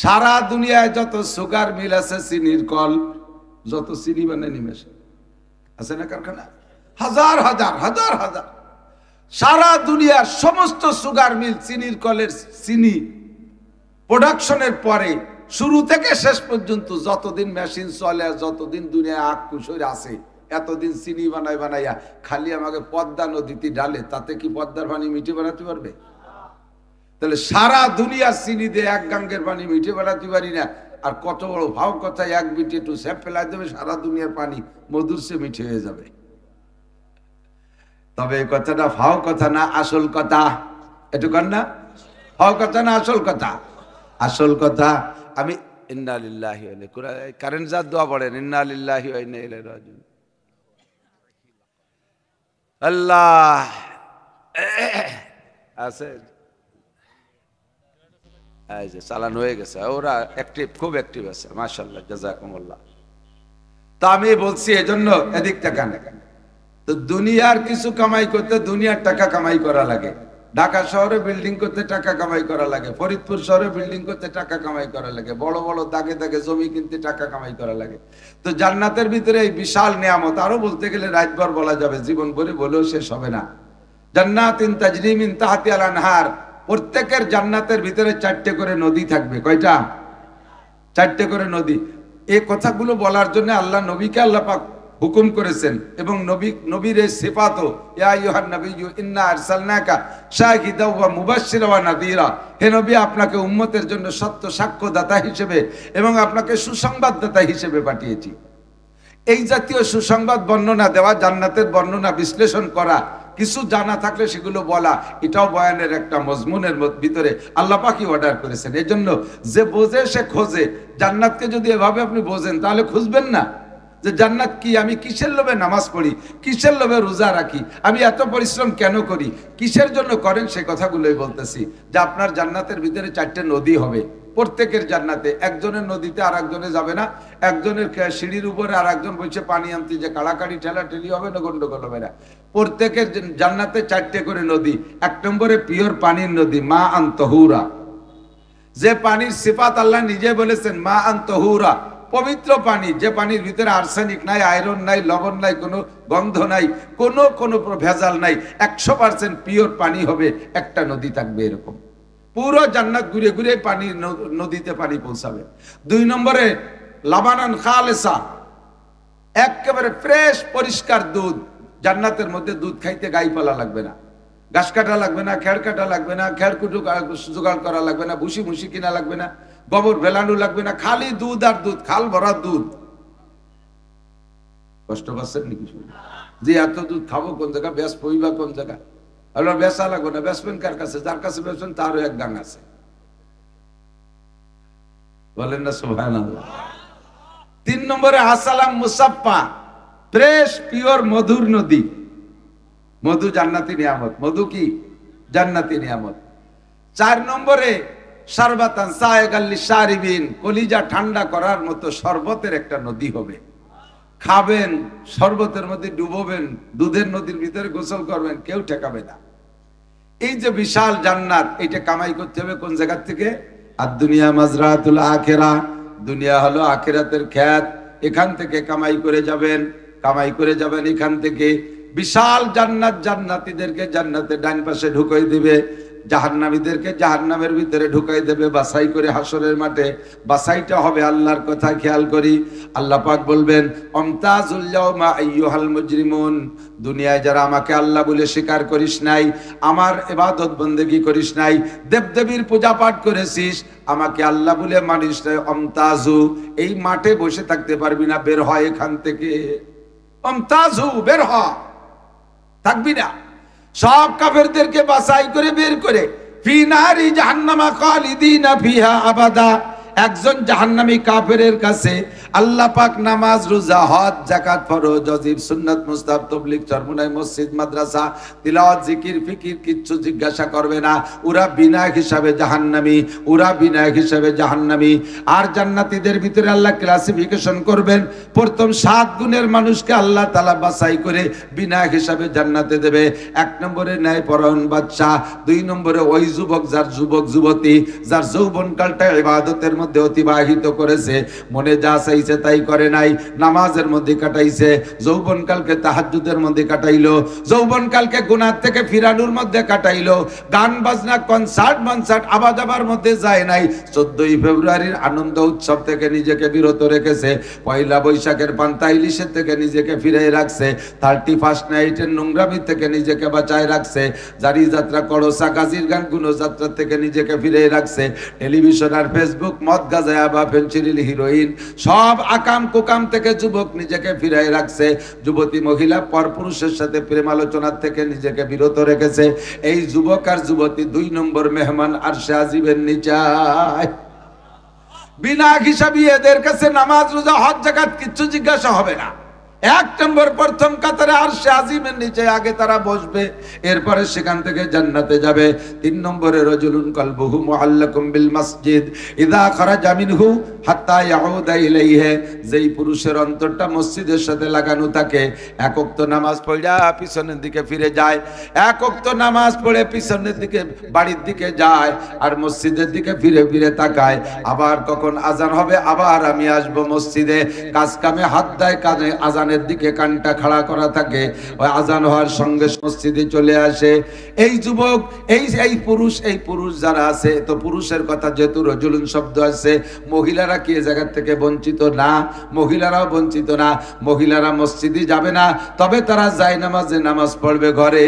সারা দুনিয়ায় যত সুগার মিল আছে, চিনির কল, যত চিনি বানায় নিমেষে আছে না কারখানা, হাজার হাজার হাজার হাজার, সারা দুনিয়ার সমস্ত সুগার মিল, চিনির কলের চিনি প্রোডাকশনের পরে শুরু থেকে শেষ পর্যন্ত যতদিন মেশিন চলে, যতদিন দুনিয়ায় আখ কুশোর আছে, এতদিন চিনি বানাইয়া খালি আমাকে পদ্মা নদীতে ডালে, তাতে কি পদ্মার পানি মিঠে বানাতে পারবে? তাহলে সারা দুনিয়ার চিনি দিয়ে 1 গাঙ্গের পানি মিঠে বানাতে পারি না, আর কত বড় ভাও কথা, এক বিটে একটু স্যাপ ফেলাই দেবে, সারা দুনিয়ার পানি মধুর সে মিঠে হয়ে যাবে। তবে এই কথাটা ভাও কথা না আসল কথা, একটু কর না, ভাও কথা না আসল কথা? আসল কথা আমি ইন্না লিল্লাহি ওয়া ইন্না ইলাইহি, কারেন্ট যার দোয়া পড়েন, ইন্না লিল্লাহি ওয়া ইন্না ইলাইহি রাজিউন। আল্লাহ আছে, এই যে চালান হয়ে গেছে, ওরা অ্যাক্টিভ, খুব অ্যাক্টিভ আছে, মাশাআল্লাহ, জাযাকুমুল্লাহ। তো আমি বলছি এজন্য এদিক টাকা না, তো দুনিয়ার কিছু কামাই করতে দুনিয়ার টাকা কামাই করা লাগে। ঢাকা শহরে বিল্ডিং করতে টাকা কামাই করা লাগে, ফরিদপুর শহরে বিল্ডিং করতে টাকা কামাই করা লাগে, বড় বড় দাগে দাগে জমি কিনতে টাকা কামাই করা লাগে। তো জান্নাতের ভিতরে এই বিশাল নিয়ামত, আরো বলতে গেলে রাতভর বলা যাবে, জীবন ভরে বলেও শেষ হবে না। জান্নাতিন তাজরি মিন তাহতিহাল আনহার, প্রত্যেকের জান্নাতের ভিতরে 4টে করে নদী থাকবে। কয়টা? 4টে করে নদী। এই কথাগুলো বলার জন্য আল্লাহ নবীকে আল্লাহ পাক হুকুম করেছেন, এবং নবীর এই সিফাতও, ইয়া আইয়ুহান নাবিয়্যু ইন্না আরসালনাকা শাহিদাও ওয়া মুবাশশিরা ওয়া নাযীরা, হে নবী আপনাকে উম্মতের জন্য সত্য সাক্ষ্যদাতা হিসেবে এবং আপনাকে সুসংবাদদাতা হিসেবে পাঠিয়েছি। এই জাতীয় সুসংবাদ বর্ণনা দেওয়া, জান্নাতের বর্ণনা বিশ্লেষণ করা, কিছু জানা থাকলে সেগুলো বলা, এটাও বয়ানের একটা মজমুনের ভিতরে আল্লাহ পাকই অর্ডার করেছেন। এই জন্য যে বোঝে সে খোঁজে। জান্নাতকে যদি এভাবে আপনি বোঝেন তাহলে খুঁজবেন না যে জান্নাত কি, আমি কিসের লোভে নামাজ পড়ি, কিসের লোভে রোজা রাখি, আমি এত পরিশ্রম কেন করি, কিসের জন্য করেন, সে কথাগুলোই বলতেছি। যে আপনার জান্নাতের ভিতরে 4টে নদী হবে, প্রত্যেকের জান্নাতে। একজনের নদীতে আর একজনে যাবে না, একজনের সিঁড়ির উপরে আর একজন বলছে পানি আনতে, যে কাড়াকাড়ি ঠেলা ঠেলি হবে না, গন্ডগোল হবে না। প্রত্যেকের জান্নাতে 4টে করে নদী। 1 নম্বরে পিওর পানির নদী, মা আন তহুরা, যে পানির সিফাত আল্লাহ নিজে বলেছেন, মা আন তহুরা, পবিত্র পানি, যে পানির ভিতরে আর্সেনিক নাই, আয়রন নাই, লবণ নাই, কোনো গন্ধ নাই, কোনো ভেজাল নাই, 100% পিওর পানি হবে। একটা নদী থাকবে এরকম, পুরো জান্নাত ঘুরে ঘুরে পানি, নদীতে পানি পৌঁছাবে। 2 নম্বরে লাবানান খালেসা, একেবারে ফ্রেশ পরিষ্কার দুধ। জান্নাতের মধ্যে দুধ খাইতে গাই পালা লাগবে না, ঘাস কাটা লাগবে না, খেড় কাটা লাগবে না, খেড় কুটু জোগাড় করা লাগবে না, ভুসি ভুসি কিনা লাগবে না, গোবর ভেলানো লাগবে না, খালি দুধ আর দুধ, খাল ভরা দুধ। কষ্ট পাচ্ছেন নাকি? যে এত দুধ খাবো কোন জায়গা, ব্যাস পইবা কোন জায়গা? আপনার বেচা লাগবে না, বেচবেন কার কাছে? যার কাছে বেচবেন তারও এক গান আছে, বলেন না সুবহানাল্লাহ। 3 নম্বরে আসালাম মুসাফফা, ফ্রেশ পিওর মধুর নদী। মধু জান্নাতি নিয়ামত, মধু কি জান্নাতি নিয়ামত। 4 নম্বরে শারবাতান সায়গাল লিশারিবিন, কলিজা ঠান্ডা করার মতো শরবতের একটা নদী হবে। খাবেন, শরবতের মধ্যে ডুবোবেন, দুধের নদীর ভিতরে গোসল করবেন, কেউ ঠেকাবে না। এই যে বিশাল জান্নাত, এটা কামাই করতে হবে কোন জায়গা থেকে? আর দুনিয়া মাজরাতুল আখিরা, দুনিয়া হলো আখিরাতের ক্ষেত। এখান থেকে কামাই করে যাবেন, কামাই করে যাবেন এখান থেকে। বিশাল জান্নাত, জান্নাতীদেরকে জান্নাতের ডান পাশে ঢুকাই দিবে, জাহান্নামীদেরকে জাহান্নামের ভিতরে ঢুকাই দেবে বাছাই করে হাসরের মাঠে। বাছাইটা হবে আল্লাহর কথা খেয়াল করি। আল্লাহ পাক বলবেন, আমতাজুল ইয়াউমা আইয়ুহাল মুজরিমুন, দুনিয়ায় যারা আমাকে আল্লাহ বলে স্বীকার করিস নাই, আমার ইবাদত বন্দেগী করিস নাই, দেবদেবীর পূজা পাঠ করেছিস, আমাকে আল্লাহ বলে মানিস নাই, আমতাজু, এই মাঠে বসে থাকতে পারবি না, বের হয় এখান থেকে। আমতাজু, বের হ, থাকবি না। সব কাফেরদেরকে বাছাই করে বের করে ফি নারি জাহান্নামা খালিদিনা ফিহা আবাদা। একজন জাহান্নামী কাফেরের কাছে আল্লাহ পাক নামাজ, রোজা, হজ, যাকাত, ফরজ, ওয়াজিব, সুন্নাত, মুস্তাহাব, তাবলীগ, চরমুনাই, মসজিদ, মাদ্রাসা, তিলাওয়াত, জিকির, ফিকির কিচ্ছু জিজ্ঞাসা করবে না। ওরা বিনা হিসাবে জাহান্নামী, ওরা বিনা হিসাবে জাহান্নামী। আর জান্নাতীদের ভিতরে আল্লাহ ক্লাসিফিকেশন করবেন। প্রথম 7 গুণের মানুষকে আল্লাহ তাআলা বাছাই করে বিনা হিসাবে জান্নাতে দেবে। 1 নম্বরে ন্যায়পরায়ণ বাদশা, 2 নম্বরে ওই যুবক যার যুবক যুবতী যার যৌবনকালটা ইবাদতের মধ্যে অতিবাহিত করেছে, মনে যা চাই হয়েছে তাই করে নাই, নামাজের মধ্যে কাটাইছে, যৌবনকালকে তাহাজ্জুদের মধ্যে কাটাইলো, যৌবনকালকে গুনাহ থেকে ফিরানোর মধ্যে কাটাইলো, গান বাজনা কনসার্ট আবাদাবার মধ্যে যায় নাই, 14ই ফেব্রুয়ারির আনন্দ উৎসব থেকে নিজেকে বিরত রেখেছে, পয়লা বৈশাখের পান্তা ইলিশের থেকে নিজেকে ফিরে রাখছে, 31st নাইটের নোংরামি থেকে নিজেকে বাঁচায় রাখছে, জারি যাত্রা করসা গাজীর গান গুণযাত্রা থেকে নিজেকে ফিরে রাখছে, টেলিভিশন আর ফেসবুক মদ গাঁজা বা ফেন্সিডিল হিরোইন সব আকাম কুকাম থেকে যুবক নিজেকে ফিরে রাখছে, যুবতী মহিলা পরপুরুষের সাথে প্রেম আলোচনার থেকে নিজেকে বিরত রেখেছে। এই যুবক আর যুবতী 2 নম্বর মেহমান আরশে আজিমের নিচায়। বিনা হিসাবি এদের কাছে নামাজ রোজা হজ যাকাত কিচ্ছু জিজ্ঞাসা হবে না। 1 নম্বর প্রথম কাতারে আরশে আজিমের নিচে আগে তারা বসবে, এরপরে সেখান থেকে জান্নাতে যাবে। 3 নম্বরে রাজুলুন কলবুহু মুআল্লাকুম বিল মসজিদ ইযা খারাজা মিনহু হাত্তা ইয়াউদা ইলাইহি, যেই পুরুষের অন্তরটা মসজিদের সাথে লাগানো থাকে, 1 ওয়াক্ত নামাজ পড়া পিছনের দিকে ফিরে যায়, 1 ওয়াক্ত নামাজ পড়ে পিছনের দিকে বাড়ির দিকে যায়, আর মসজিদের দিকে ফিরে ফিরে তাকায়, আবার কখন আজান হবে, আবার আমি আসব মসজিদে, কাজ কামে হাত দেয়, কাজে আজান দিকে কানটা খাড়া করা থাকে, ওই আজান হওয়ার সঙ্গে মসজিদে চলে আসে। এই যুবক, এই পুরুষ যারা আছে, তো পুরুষের কথা যেহেতু রজুলুন শব্দ আছে, মহিলারা কি এই জায়গা থেকে বঞ্চিত না? মহিলারাও বঞ্চিত না। মহিলারা মসজিদে যাবে না, তবে তারা জায়নামাজে নামাজ পড়বে ঘরে,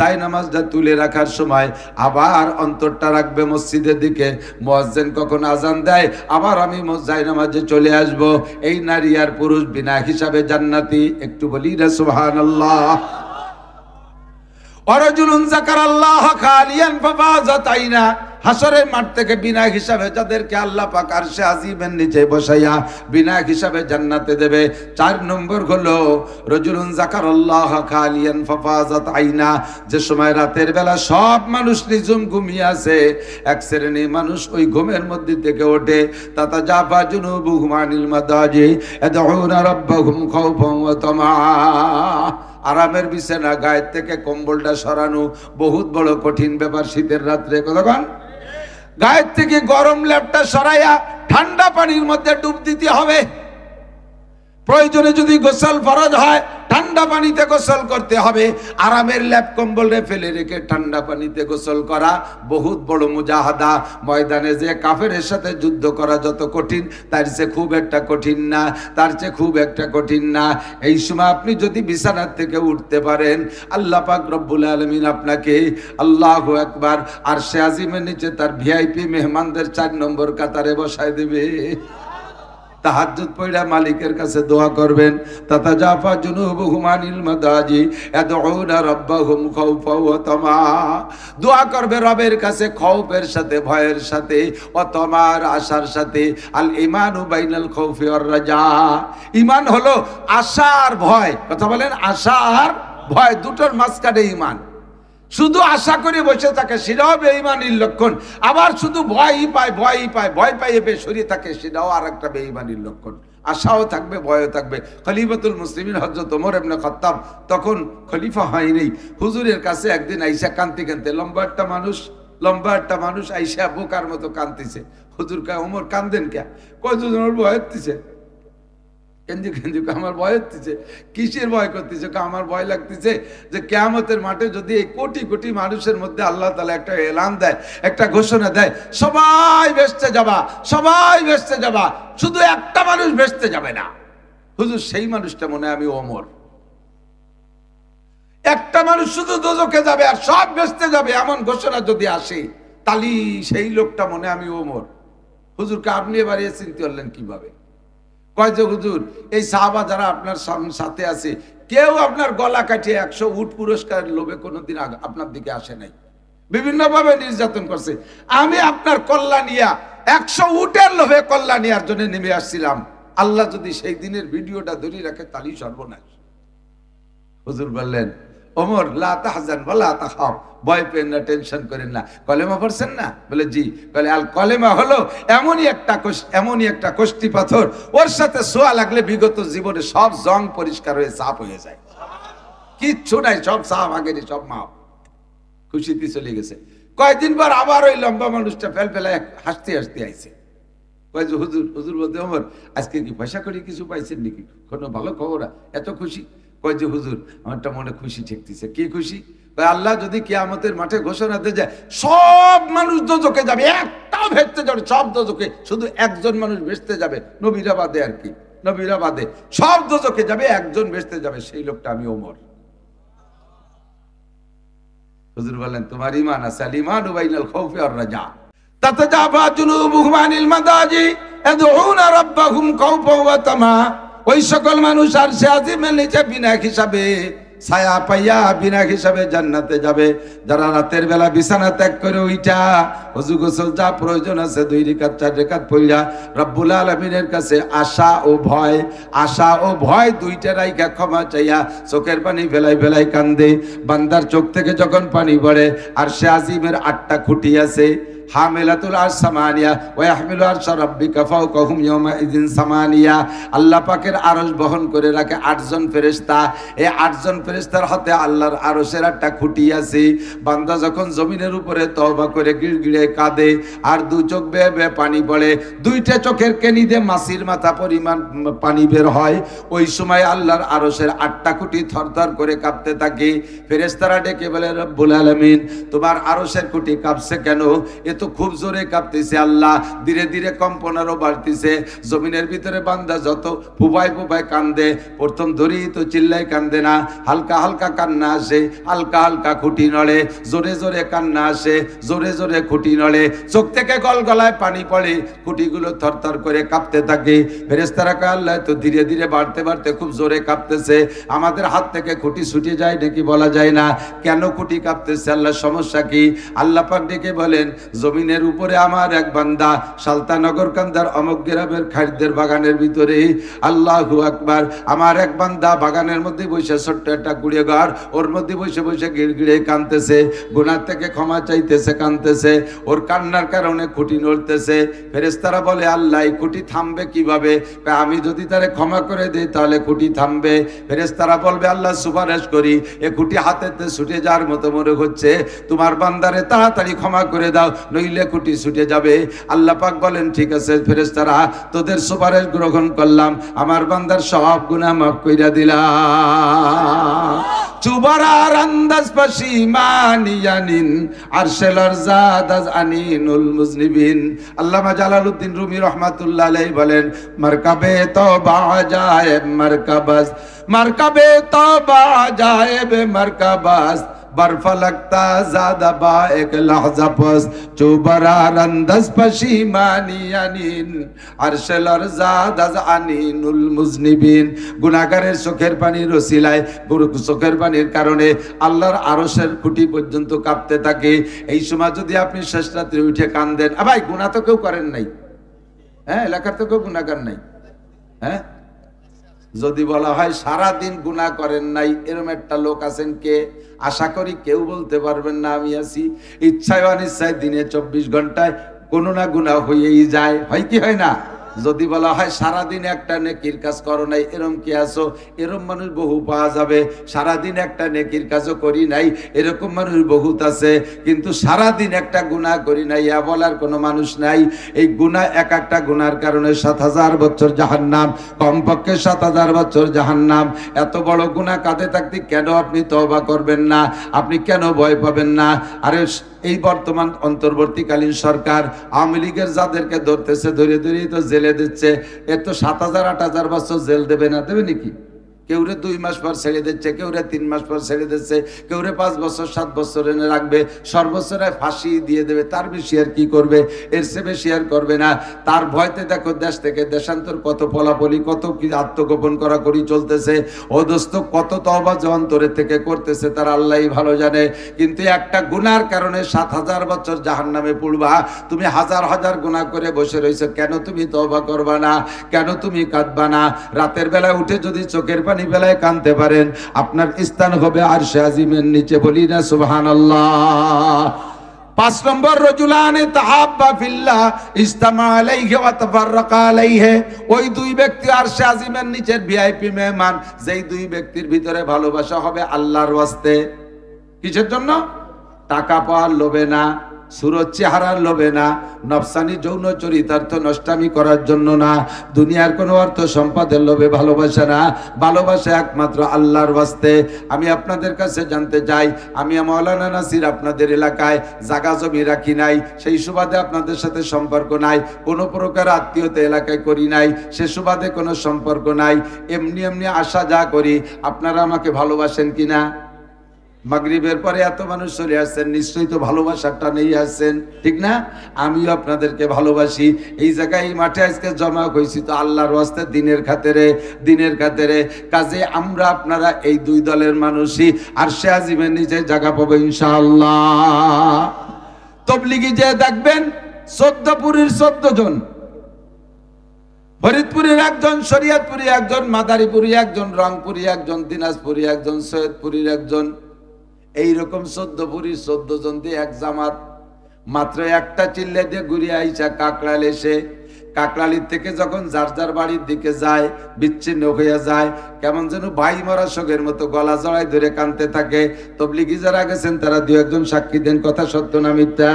জায়নামাজটা তুলে রাখার সময় আবার অন্তরটা রাখবে মসজিদের দিকে, মুয়াজ্জিন কখন আজান দেয় আবার আমি জায়নামাজে চলে আসব। এই নারী আর পুরুষ বিনা হিসাবে জান্নাতি। একটু বলি না সুবহানাল্লাহ। ওয়ারাজুলুন যাকারাল্লাহ খালিয়ান ফাফাযাত আইনা, হাসরের মাঠ থেকে বিনা হিসাবে যাদেরকে আল্লাহ পাক আরশে আজিমের নিচে বসাইয়া বিনা হিসাবে জান্নাতে দেবে। 4 নম্বর হলো রাজুলুন যাকারাল্লাহ খালিয়ান ফাফাযাত আইনা, যে সময় রাতের বেলা সব মানুষ নিঝুম ঘুমিয়ে আছে, এক শ্রেণী মানুষ ওই ঘুমের মধ্যে থেকে ওঠে, তাতাজাফা জুনুবুহুম আনিল মাদাজি ইয়াদউনা রাব্বাহুম খাউফান ওয়া তামা। আরামের বিছানা গায়ের থেকে কম্বলটা সরানো বহুত বড় কঠিন ব্যাপার শীতের রাত্রে। কতক্ষণ গায়ের থেকে গরম ল্যাপটা সরাইয়া ঠান্ডা পানির মধ্যে ডুব দিতে হবে। প্রয়োজনে যদি গোসল ফরজ হয় ঠান্ডা পানিতে গোসল করতে হবে। আরামের ল্যাপ কম্বলে ফেলে রেখে ঠান্ডা পানিতে গোসল করা বহুত বড় মুজাহাদা। ময়দানে যে কাফেরের সাথে যুদ্ধ করা যত কঠিন, তার চেয়ে খুব একটা কঠিন না, তার চেয়ে খুব একটা কঠিন না। এই সময় আপনি যদি বিছানার থেকে উঠতে পারেন, আল্লাহ পাক রব্বুল আলামিন আপনাকে আল্লাহু আকবার আরশে আজিমের নিচে তার ভিআইপি মেহমানদের 4 নম্বর কাতারে বসায় দেবে। তাহাজ্জুদ পড়া মালিকের কাছে দোয়া করবেন, তাতাজাফা জুনুবুহুম আনিল মাদাজি ইয়াদউনা রাব্বাহুম খাউফা ওয়া তামা। দোয়া করবে রবের কাছে খৌফের সাথে, ভয়ের সাথে, ওয়া তামার আশার সাথে। আল ঈমানু বাইনাল খাউফি ওয়ার রাজা, ঈমান হলো আশা আর ভয়। কথা বলেন, আশা আর ভয় দুটোর মাঝখানে ঈমান। শুধু আশা করে বসে থাকে সেটাও বেঈমানির লক্ষণ, আবার শুধু ভয়ই পায় ভয় পাইয়ে সরিয়ে থাকে সেটাও আর একটা বেঈমানির লক্ষণ। আশাও থাকবে, ভয়ও থাকবে। খলিফাতুল মুসলিমিন হযরত ওমর ইবনে খাত্তাব তখন খলিফা হয়নি, হুজুরের কাছে একদিন আইসা কাঁদতে লম্বা একটা মানুষ আইসা বোকার মতো কাঁদতেছে। হুজুর কয়, ওমর কান্দেন কে? কয় ওমর ভয় হচ্ছে। আমার ভয় হচ্ছে। কিসের ভয় করতেছে? আমার ভয় লাগতেছে যে কিয়ামতের মাঠে যদি এই কোটি কোটি মানুষের মধ্যে আল্লাহ তাআলা একটা এলান দেয়, একটা ঘোষণা দেয়, সবাই ভেস্তে যাবা, শুধু একটা মানুষ ভেস্তে যাবে না। হুজুর সেই মানুষটা মনে হয় আমি ওমর। একটা মানুষ শুধু দোজখে যাবে আর সব ভেস্তে যাবে, এমন ঘোষণা যদি আসে, তাহলে সেই লোকটা মনে আমি ওমর। হুজুরকে আপনি এবারে চিনতে পারলেন কিভাবে? কয় যে হুজুর, এই সাহাবা যারা আপনার সাথে আছে, কেউ আপনার গলা কাটিয়ে 100 উট পুরস্কার লোভে কোনোদিন আপনার দিকে আসে নাই, বিভিন্ন ভাবে নির্যাতন করছে। আমি আপনার কল্যাণিয়া 100 উটের লোভে কল্যাণিয়ার জন্য নেমে আসছিলাম। আল্লাহ যদি সেই দিনের ভিডিওটা ধরে রাখে তাহলেই সর্বনাশ। হুজুর বললেন, ওমর লা তাহজান ওয়ালা তাখাফ, ভয় পেন না, টেনশন করেন না। কলেমা পড়ছেন না? বলে জি। বলে আল কলেমা হলো এমনই একটা কষ্টি পাথর, ওর সাথে ছোঁয়া লাগলে বিগত জীবনে সব জং পরিষ্কার হয়ে সাফ হয়ে যায়, কিচ্ছু নাই, সব সাফ, আগেরই সব মাপ। খুশিতে চলে গেছে। কয়েকদিন পর আবার ওই লম্বা মানুষটা ফেলফেলায় হাসতে আইছে। কয় যে হুজুর, হুজুর বলতে ওমর আজকে কি পয়সা করি কিছু পাইছেন নাকি, কোনো ভালো খবর, এত খুশি? কয় যে হুজুর আমারটা মনে খুশি ঠেকতেছে। কি খুশি? আল্লাহ যদি কিয়ামতের মাঠে ঘোষণা দিয়ে যায় সব মানুষ দোজখে যাবে, একটাও ভেস্তে যাবে, সব দোজখে, শুধু একজন মানুষ ভেস্তে যাবে, নবীরা বাদে আর কি, নবীরা বাদে সব দোজখে যাবে, একজন ভেস্তে যাবে, সেই লোকটা আমি ওমর। হুজুর বলেন তোমার ঈমান আছে, আল ঈমানু বাইনাল খাউফি ওয়ার রাজা, তাতাজাফা জুনুবুহুম আনিল মাদাজি ইয়াদউনা রাব্বাহুম খাউফান ওয়া তামা। ওই সকল মানুষ আরশে আজিমের নিচে বিনা হিসাবে ছায়া পাইয়া বিনা হিসাবে জান্নাতে যাবে, যারা রাতের বেলা বিছানা ত্যাগ করে উইঠা ওযু গোসল যা প্রয়োজন আছে 2 রাকাত 4 রাকাত পড়িয়া রব্বুল আলামিনের কাছে আশা ও ভয়, আশা ও ভয় দুইটা রাইখা ক্ষমা চাইয়া চোখের পানি ফেলাই ফেলাই কান্দে। বান্দার চোখ থেকে যখন পানি পড়ে, আরশে আজিমের 8টা খুঁটি আছে, হামিলাতুল আরশ সামানিয়া ওয়া ইয়াহমিলু আরশা রাব্বিকা ফাওকাহুম ইয়াওমাইযিন সামানিয়া। আল্লাহ পাকের আরশ বহন করে রাখে 8 জন ফেরেশতা। এই 8 জন ফেরেশতার হাতে আল্লাহর আরশের 8টা খুঁটি আছে। বান্দা যখন জমিনের উপরে তওবা করে গিড়গিড়ে কাঁদে আর 2 চোখ বেয়ে বেয়ে পানি পড়ে, 2টা চোখের কেনি দিয়ে মাছির মাথা পরিমাণ পানি বের হয়, ওই সময় আল্লাহর আরশের 8টা খুঁটি থরথর করে কাঁপতে থাকে। ফেরেশতারা ডেকে বলে রব্বুল আলামিন তোমার আরশের খুঁটি কাঁপছে কেন? তো খুব জোরে কাঁপতেছে আল্লাহ, ধীরে ধীরে কম্পন আরো বাড়তেছে। জমিনের ভিতরে বান্দা যত ফুপায় ফুপায় কান্দে, প্রথম ধরেই তো চিল্লাই কান্দে না, হালকা হালকা কান্না আসে, হালকা হালকা খুঁটি নড়ে, জোরে জোরে কান্না আসে, জোরে জোরে খুঁটি নড়ে, চোখ থেকে গলগলায় পানি পড়ে, খুঁটিগুলো থরথর করে কাঁপতে থাকে। ফেরেশতারা কয় আল্লাহ তো ধীরে ধীরে বাড়তে বাড়তে খুব জোরে কাঁপতেছে, আমাদের হাত থেকে খুঁটি ছুটে যায় নাকি বলা যায় না, কেন খুঁটি কাঁপতেছে আল্লাহ, সমস্যা কি? আল্লাহ পাক ডেকে বলেন জমিনের উপরে আমার এক বান্দা সালতানগর কান্দার অমক গ্রামের খাদ্যের বাগানের ভিতরে, আল্লাহু আকবার, আমার এক বান্দা বাগানের মধ্যে বসে, ছোট্ট একটা কুড়িয়ে ঘর, ওর মধ্যে বসে বসে গিড়গিড়ে কাঁদতেছে, গুনাহ থেকে ক্ষমা চাইতেছে, কাঁদতেছে, ওর কান্নার কারণে খুঁটি নড়তেছে। ফেরেশতারা বলে আল্লাহ এই খুঁটি থামবে কিভাবে? আমি যদি তারে ক্ষমা করে দেই তাহলে খুঁটি থামবে। ফেরেশতারা বলবে আল্লাহ সুপারিশ করি, এ খুঁটি হাতেতে ছুটে যাওয়ার মতো মনে হচ্ছে, তোমার বান্দারে তাড়াতাড়ি ক্ষমা করে দাও, নইলে খুঁটি ছুটে যাবে। আল্লাহ পাক বলেন ঠিক আছে ফেরেশতারা, তোদের সুপারিশ গ্রহণ করলাম, আমার বান্দার সব গুনাহ মাফ কইরা দিলাম। চুবারার আন্দাজ পাশিমানিয়ানিন আরশেলার জাদাজ আনিনুল মুজনিবিন। আল্লামা জালালউদ্দিন রুমি রাহমাতুল্লাহ আলাইহি বলেন মারকাবে তওবা আজায়েব মারকাবাস, মারকাবে তওবা আজায়েব মারকাবাস, बर्फा लगता ज़्यादा बा एक लहज़ा पस चुबरा रंदस पशीमानी अनिन अरशल अरज़ादज़ अनिनुल मुज़निबिन। गुनाहगारेर चोखेर पानिर ওসিলায়, চোখের পানির কারণে আল্লাহর আরশের খুঁটি পর্যন্ত কাঁপতে থাকে। এই সময় যদি আপনি শেষ রাত্রে উঠে কাঁদেন, ভাই গুনাহ তো কেউ করেন নাই, হ্যাঁ এলাকার তো কেউ গুনাহগার নাই, হ্যাঁ যদি বলা হয় সারা দিন গুনাহ করেন নাই, এরকম একটা লোক আছেন কে? আশা করি কেউ বলতে পারবেন না আমি আছি। ইচ্ছায় অনিচ্ছায় দিনে 24 ঘন্টায় কোনো না গুনাহ হয়েই যায়, হয় কি হয় না? যদি বলা হয় সারাদিন একটা নেকির কাজ করো নাই, এরকম কি আছো? এরকম মানুষ বহু পাওয়া যাবে। সারাদিন একটা নেকির কাজও করি নাই, এরকম মানুষ বহুত আছে। কিন্তু সারাদিন একটা গুনাহ করি নাই ইয়া বলার কোনো মানুষ নাই। এই গুনাহ এক একটা গুনার কারণে 7000 বছর জাহান্নাম, কমপক্ষে 7000 বছর জাহান্নাম। এত বড় গুনাহ কাঁধে থাকতে কেন আপনি তওবা করবেন না? আপনি কেন ভয় পাবেন না? আরে এই বর্তমান অন্তর্বর্তীকালীন সরকার আওয়ামী লীগের যাদেরকে ধরতেছে, ধরে ধরেই তো জেলে দিচ্ছে। এর তো 7000 8000 বছর জেল দেবে না, দেবে নাকি? কেউরে 2 মাস পর ছেড়ে দিচ্ছে, কেউরে 3 মাস পর ছেড়ে দিচ্ছে, কেউরে 5 বছর 7 বছর এনে রাখবে, সর্বোচ্চ ফাঁসি দিয়ে দেবে। তার বেশি আর কি করবে? এর চেয়ে বেশি আর করবে না। তার ভয়তে দেখো দেশ থেকে দেশান্তর কত পলাপলি, কত কি আত্মগোপন করা করি চলতেছে। ও দোস্ত কত তওবা যে অন্তরের থেকে করতেছে তার আল্লাহই ভালো জানে। কিন্তু একটা গুনার কারণে 7000 বছর জাহান্নামে পড়বা। তুমি হাজার হাজার গুনাহ করে বসে রইছো, কেন তুমি তওবা করবা না? কেন তুমি কাঁদবা না? রাতের বেলা উঠে যদি চোখের পানি বেলায় কাঁদতে পারেন, আপনার স্থান হবে আরশে আজিমের নিচে। বলি না সুবহানাল্লাহ। 5 নম্বর রজুলানে তাহাব্বা ফিল্লাহ ইজতামা আলাইহি ওয়া তাফাররাকা আলাইহি। ওই 2 ব্যক্তি আরশে আজিমের নিচের ভিআইপি মেহমান, যেই 2 ব্যক্তির ভিতরে ভালোবাসা হবে আল্লাহর ওয়াস্তে। কিসের জন্য? টাকা পাওয়ার লোভে না, সুরত চেহারার লোভে না, নফসানি যৌন চরিতার্থ নষ্টামি করার জন্য না, দুনিয়ার কোনো অর্থ সম্পদের লোভে ভালোবাসা না, ভালোবাসা একমাত্র আল্লাহর ওয়াস্তে। আমি আপনাদের কাছে জানতে চাই, আমি মাওলানা নাসির আপনাদের এলাকায় জায়গা জমি রাখি নাই, সেই সুবাদে আপনাদের সাথে সম্পর্ক নাই, কোনো প্রকার আত্মীয়তা এলাকায় করি নাই, সে সুবাদে কোনো সম্পর্ক নাই, এমনি এমনি আশা যা করি। আপনারা আমাকে ভালোবাসেন কিনা? মাগরিবের পরে এত মানুষ চলে আসছেন, নিশ্চয়ই তো ভালোবাসাটা নেই আসছেন, ঠিক না? আমিও আপনাদেরকে ভালোবাসি। এই জায়গায় এই মাঠে আজকে জমা হয়েছি তো আল্লাহর ওয়াস্তে, দিনের খাতেরে, দিনের খাতেরে। কাজে আমরা আপনারা এই দুই দলের মানুষই আরশে আজিমের নিচে জায়গা পাবো ইনশাআল্লাহ। তবলিগি যে দেখবেন 14 পুরীর 14 জন, ফরিদপুরের একজন, শরিয়তপুরি একজন, মাদারীপুরি একজন, রংপুরি একজন, দিনাজপুরি একজন, সৈয়দপুরীর একজন, এইরকম 14 পুরীর 14 জন দিয়ে এক জামাত। মাত্র একটা চিল্লে দিয়ে ঘুরে আইসা কাকরাইল এসে, কাকরাইল থেকে যখন যার যার বাড়ির দিকে যায়, বিচ্ছিন্ন হয়ে যায়, কেমন যেন ভাই মরা শোকের মতো গলা জড়াই ধরে কাঁদতে থাকে। তবলিগি যারা গেছেন তারা দু একজন সাক্ষী দেন, কথা সত্য না মিথ্যা?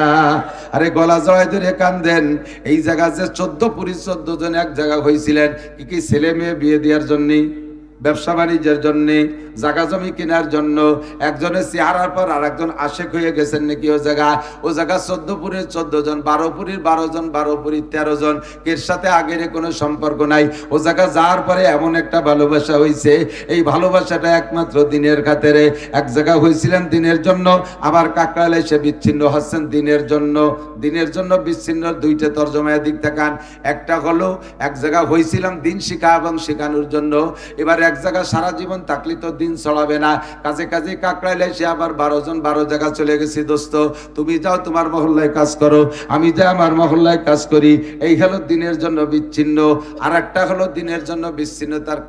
আরে গলা জড়াই ধরে কান্দেন। এই জায়গা যে 14 পুরীর 14 জন এক জায়গা হয়েছিলেন, কি ছেলে মেয়ে বিয়ে দেওয়ার জন্য, ব্যবসা বাণিজ্যের জন্য, জায়গা জমি কেনার জন্য। একজনের চেহারার পর আর একজন আশেক হয়ে গেছেন নাকি ও জায়গা। ও জায়গা 14 পুরীর 14 জন, 12 পুরীর 12 জন, 12 পুরীর 13 জন, এর সাথে আগের কোনো সম্পর্ক নাই। ও জায়গা যাওয়ার পরে এমন একটা ভালোবাসা হয়েছে, এই ভালোবাসাটা একমাত্র দিনের খাতেরে। এক জায়গা হয়েছিলেন দিনের জন্য, আবার কাকরাইলে এসে বিচ্ছিন্ন হচ্ছেন দিনের জন্য। দিনের জন্য বিচ্ছিন্ন দুইটা তর্জমায় দিক তাকান। একটা হলো এক জায়গা হয়েছিলাম দিন শিখা এবং শেখানোর জন্য, এবার এক জায়গা সারা জীবন থাকলে তো দিন ছড়াবে না। কাজে কাজে কাকরাইলে এসে আবার 12 জন 12 জায়গা চলে গেছি। দোস্ত তুমি যাও তোমার মহল্লায় কাজ করো, আমি যাই আমার মহল্লায় কাজ করি। এই হলো দিনের জন্য বিচ্ছিন্ন। আর একটা হলো দিনের জন্য বিচ্ছিন্ন, তার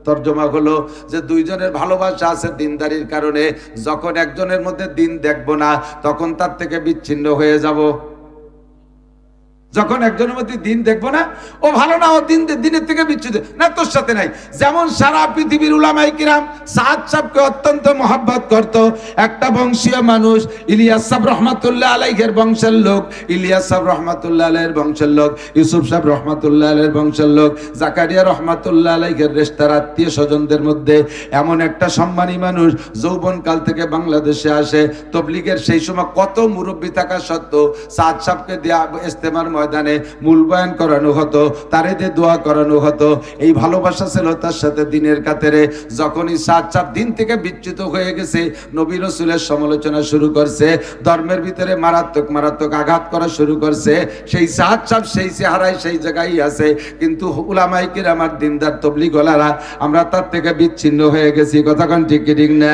তর্জমা হলো যে দুইজনের ভালোবাসা আছে দিনদারির কারণে, যখন একজনের মধ্যে দিন দেখবো না তখন তার থেকে বিচ্ছিন্ন হয়ে যাব। যখন একজনের মধ্যে দিন দেখবো না, ও ভালো না, ও দিনের থেকে বিচ্ছুত না, তোর সাথে নাই। যেমন সারা পৃথিবীর উলামায়ে কিরাম সাদ সাহেবকে অত্যন্ত মহব্বত করত। একটা বংশীয় মানুষ, ইলিয়াস সাহেব রহমাতুল্লাহ আলাইহির বংশের লোক, ইলিয়াস সাহেব রহমাতুল্লাহ আলাইহির বংশের লোক, ইউসুফ সাহেব রহমাতুল্লাহ আলাইহির বংশের লোক, জাকারিয়া রহমাতুল্লাহ আলাইহির রেশতার আত্মীয় স্বজনদের মধ্যে এমন একটা সম্মানী মানুষ যৌবন কাল থেকে বাংলাদেশে আসে। তবলিগের সেই সময় কত মুরব্বী থাকা সত্ত্বেও সাদ সাহেবকে দেয়া ইস্তেমার ময়দানে মূল বয়ান করানো হতো, তারে দিয়ে দোয়া করানো হতো। এই ভালোবাসা ছিল তার সাথে দিনের খাতিরে। যখনই সাদ সাহেব দিন থেকে বিচ্যুত হয়ে গেছে, নবী রাসূলের সমালোচনা শুরু করছে, ধর্মের ভিতরে মারাত্মক মারাত্মক আঘাত করা শুরু করছে, সেই সাদ সাহেব সেই চেহারায় সেই জায়গায় আছে। কিন্তু উলামায়ে কিরাম আর দিনদার তবলিগ ওয়ালারা আমরা তার থেকে বিচ্ছিন্ন হয়ে গেছি। কথা কোন ঠিক ঠিক না?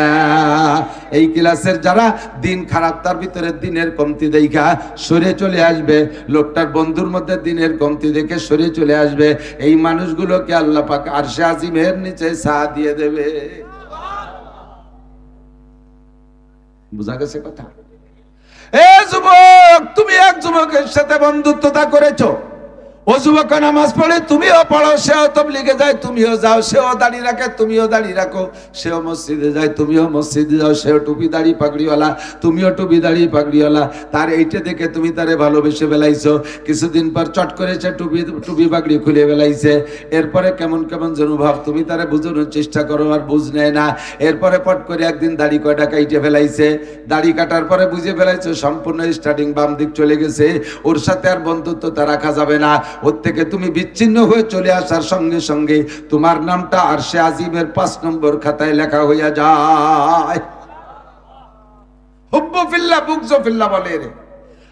এই ক্লাসের যারা দিন খারাপ, তার ভিতরে দিনের কমতি দেখা সরে চলে আসবে, লোকটার বন্ধুর মধ্যে দিনের কমতি দেখে সরে চলে আসবে, এই মানুষগুলোকে আল্লাহ পাক আরশে আজিমের নিচে ছায়া দিয়ে দেবে। বুঝা গেছে কথা? এ যুবক, তুমি এক যুবকের সাথে বন্ধুত্বতা করেছো, ও যুবক নামাজ পড়ে, তুমিও পড়ো, সেও তবলিগে যায়, তুমিও যাও, সেও দাড়ি রাখে, তুমিও দাড়ি রাখো, সেও মসজিদে যায়, তুমিও মসজিদে যাও, সেও টুপি দাড়ি পাগড়িওয়ালা, তুমিও টুপি দাড়ি পাগড়িওয়ালা। তার এইটা দেখে তুমি তারে ভালোবেসে বেলাইছো। কিছুদিন পর চট করেছে টুপি পাগড়ি খুলে বেলাইছে। এরপরে কেমন কেমন যেন ভাব, তুমি তারে বুঝানোর চেষ্টা করো, আর বুঝ নেয় না। এরপরে পট করে একদিন দাড়ি কয়টা কাইটে ফেলাইছে। দাড়ি কাটার পরে বুঝে ফেলাইছো সম্পূর্ণ স্টার্টিং বাম দিক চলে গেছে, ওর সাথে আর বন্ধুত্বতা রাখা যাবে না। ওর থেকে তুমি বিচ্ছিন্ন হয়ে চলে আসার সঙ্গে সঙ্গে তোমার নামটা আরশে আজিমের 5 নম্বর খাতায় লেখা হইয়া যায়। হুব্বু ফিল্লাহ বুগযু ফিল্লাহ বলে রে,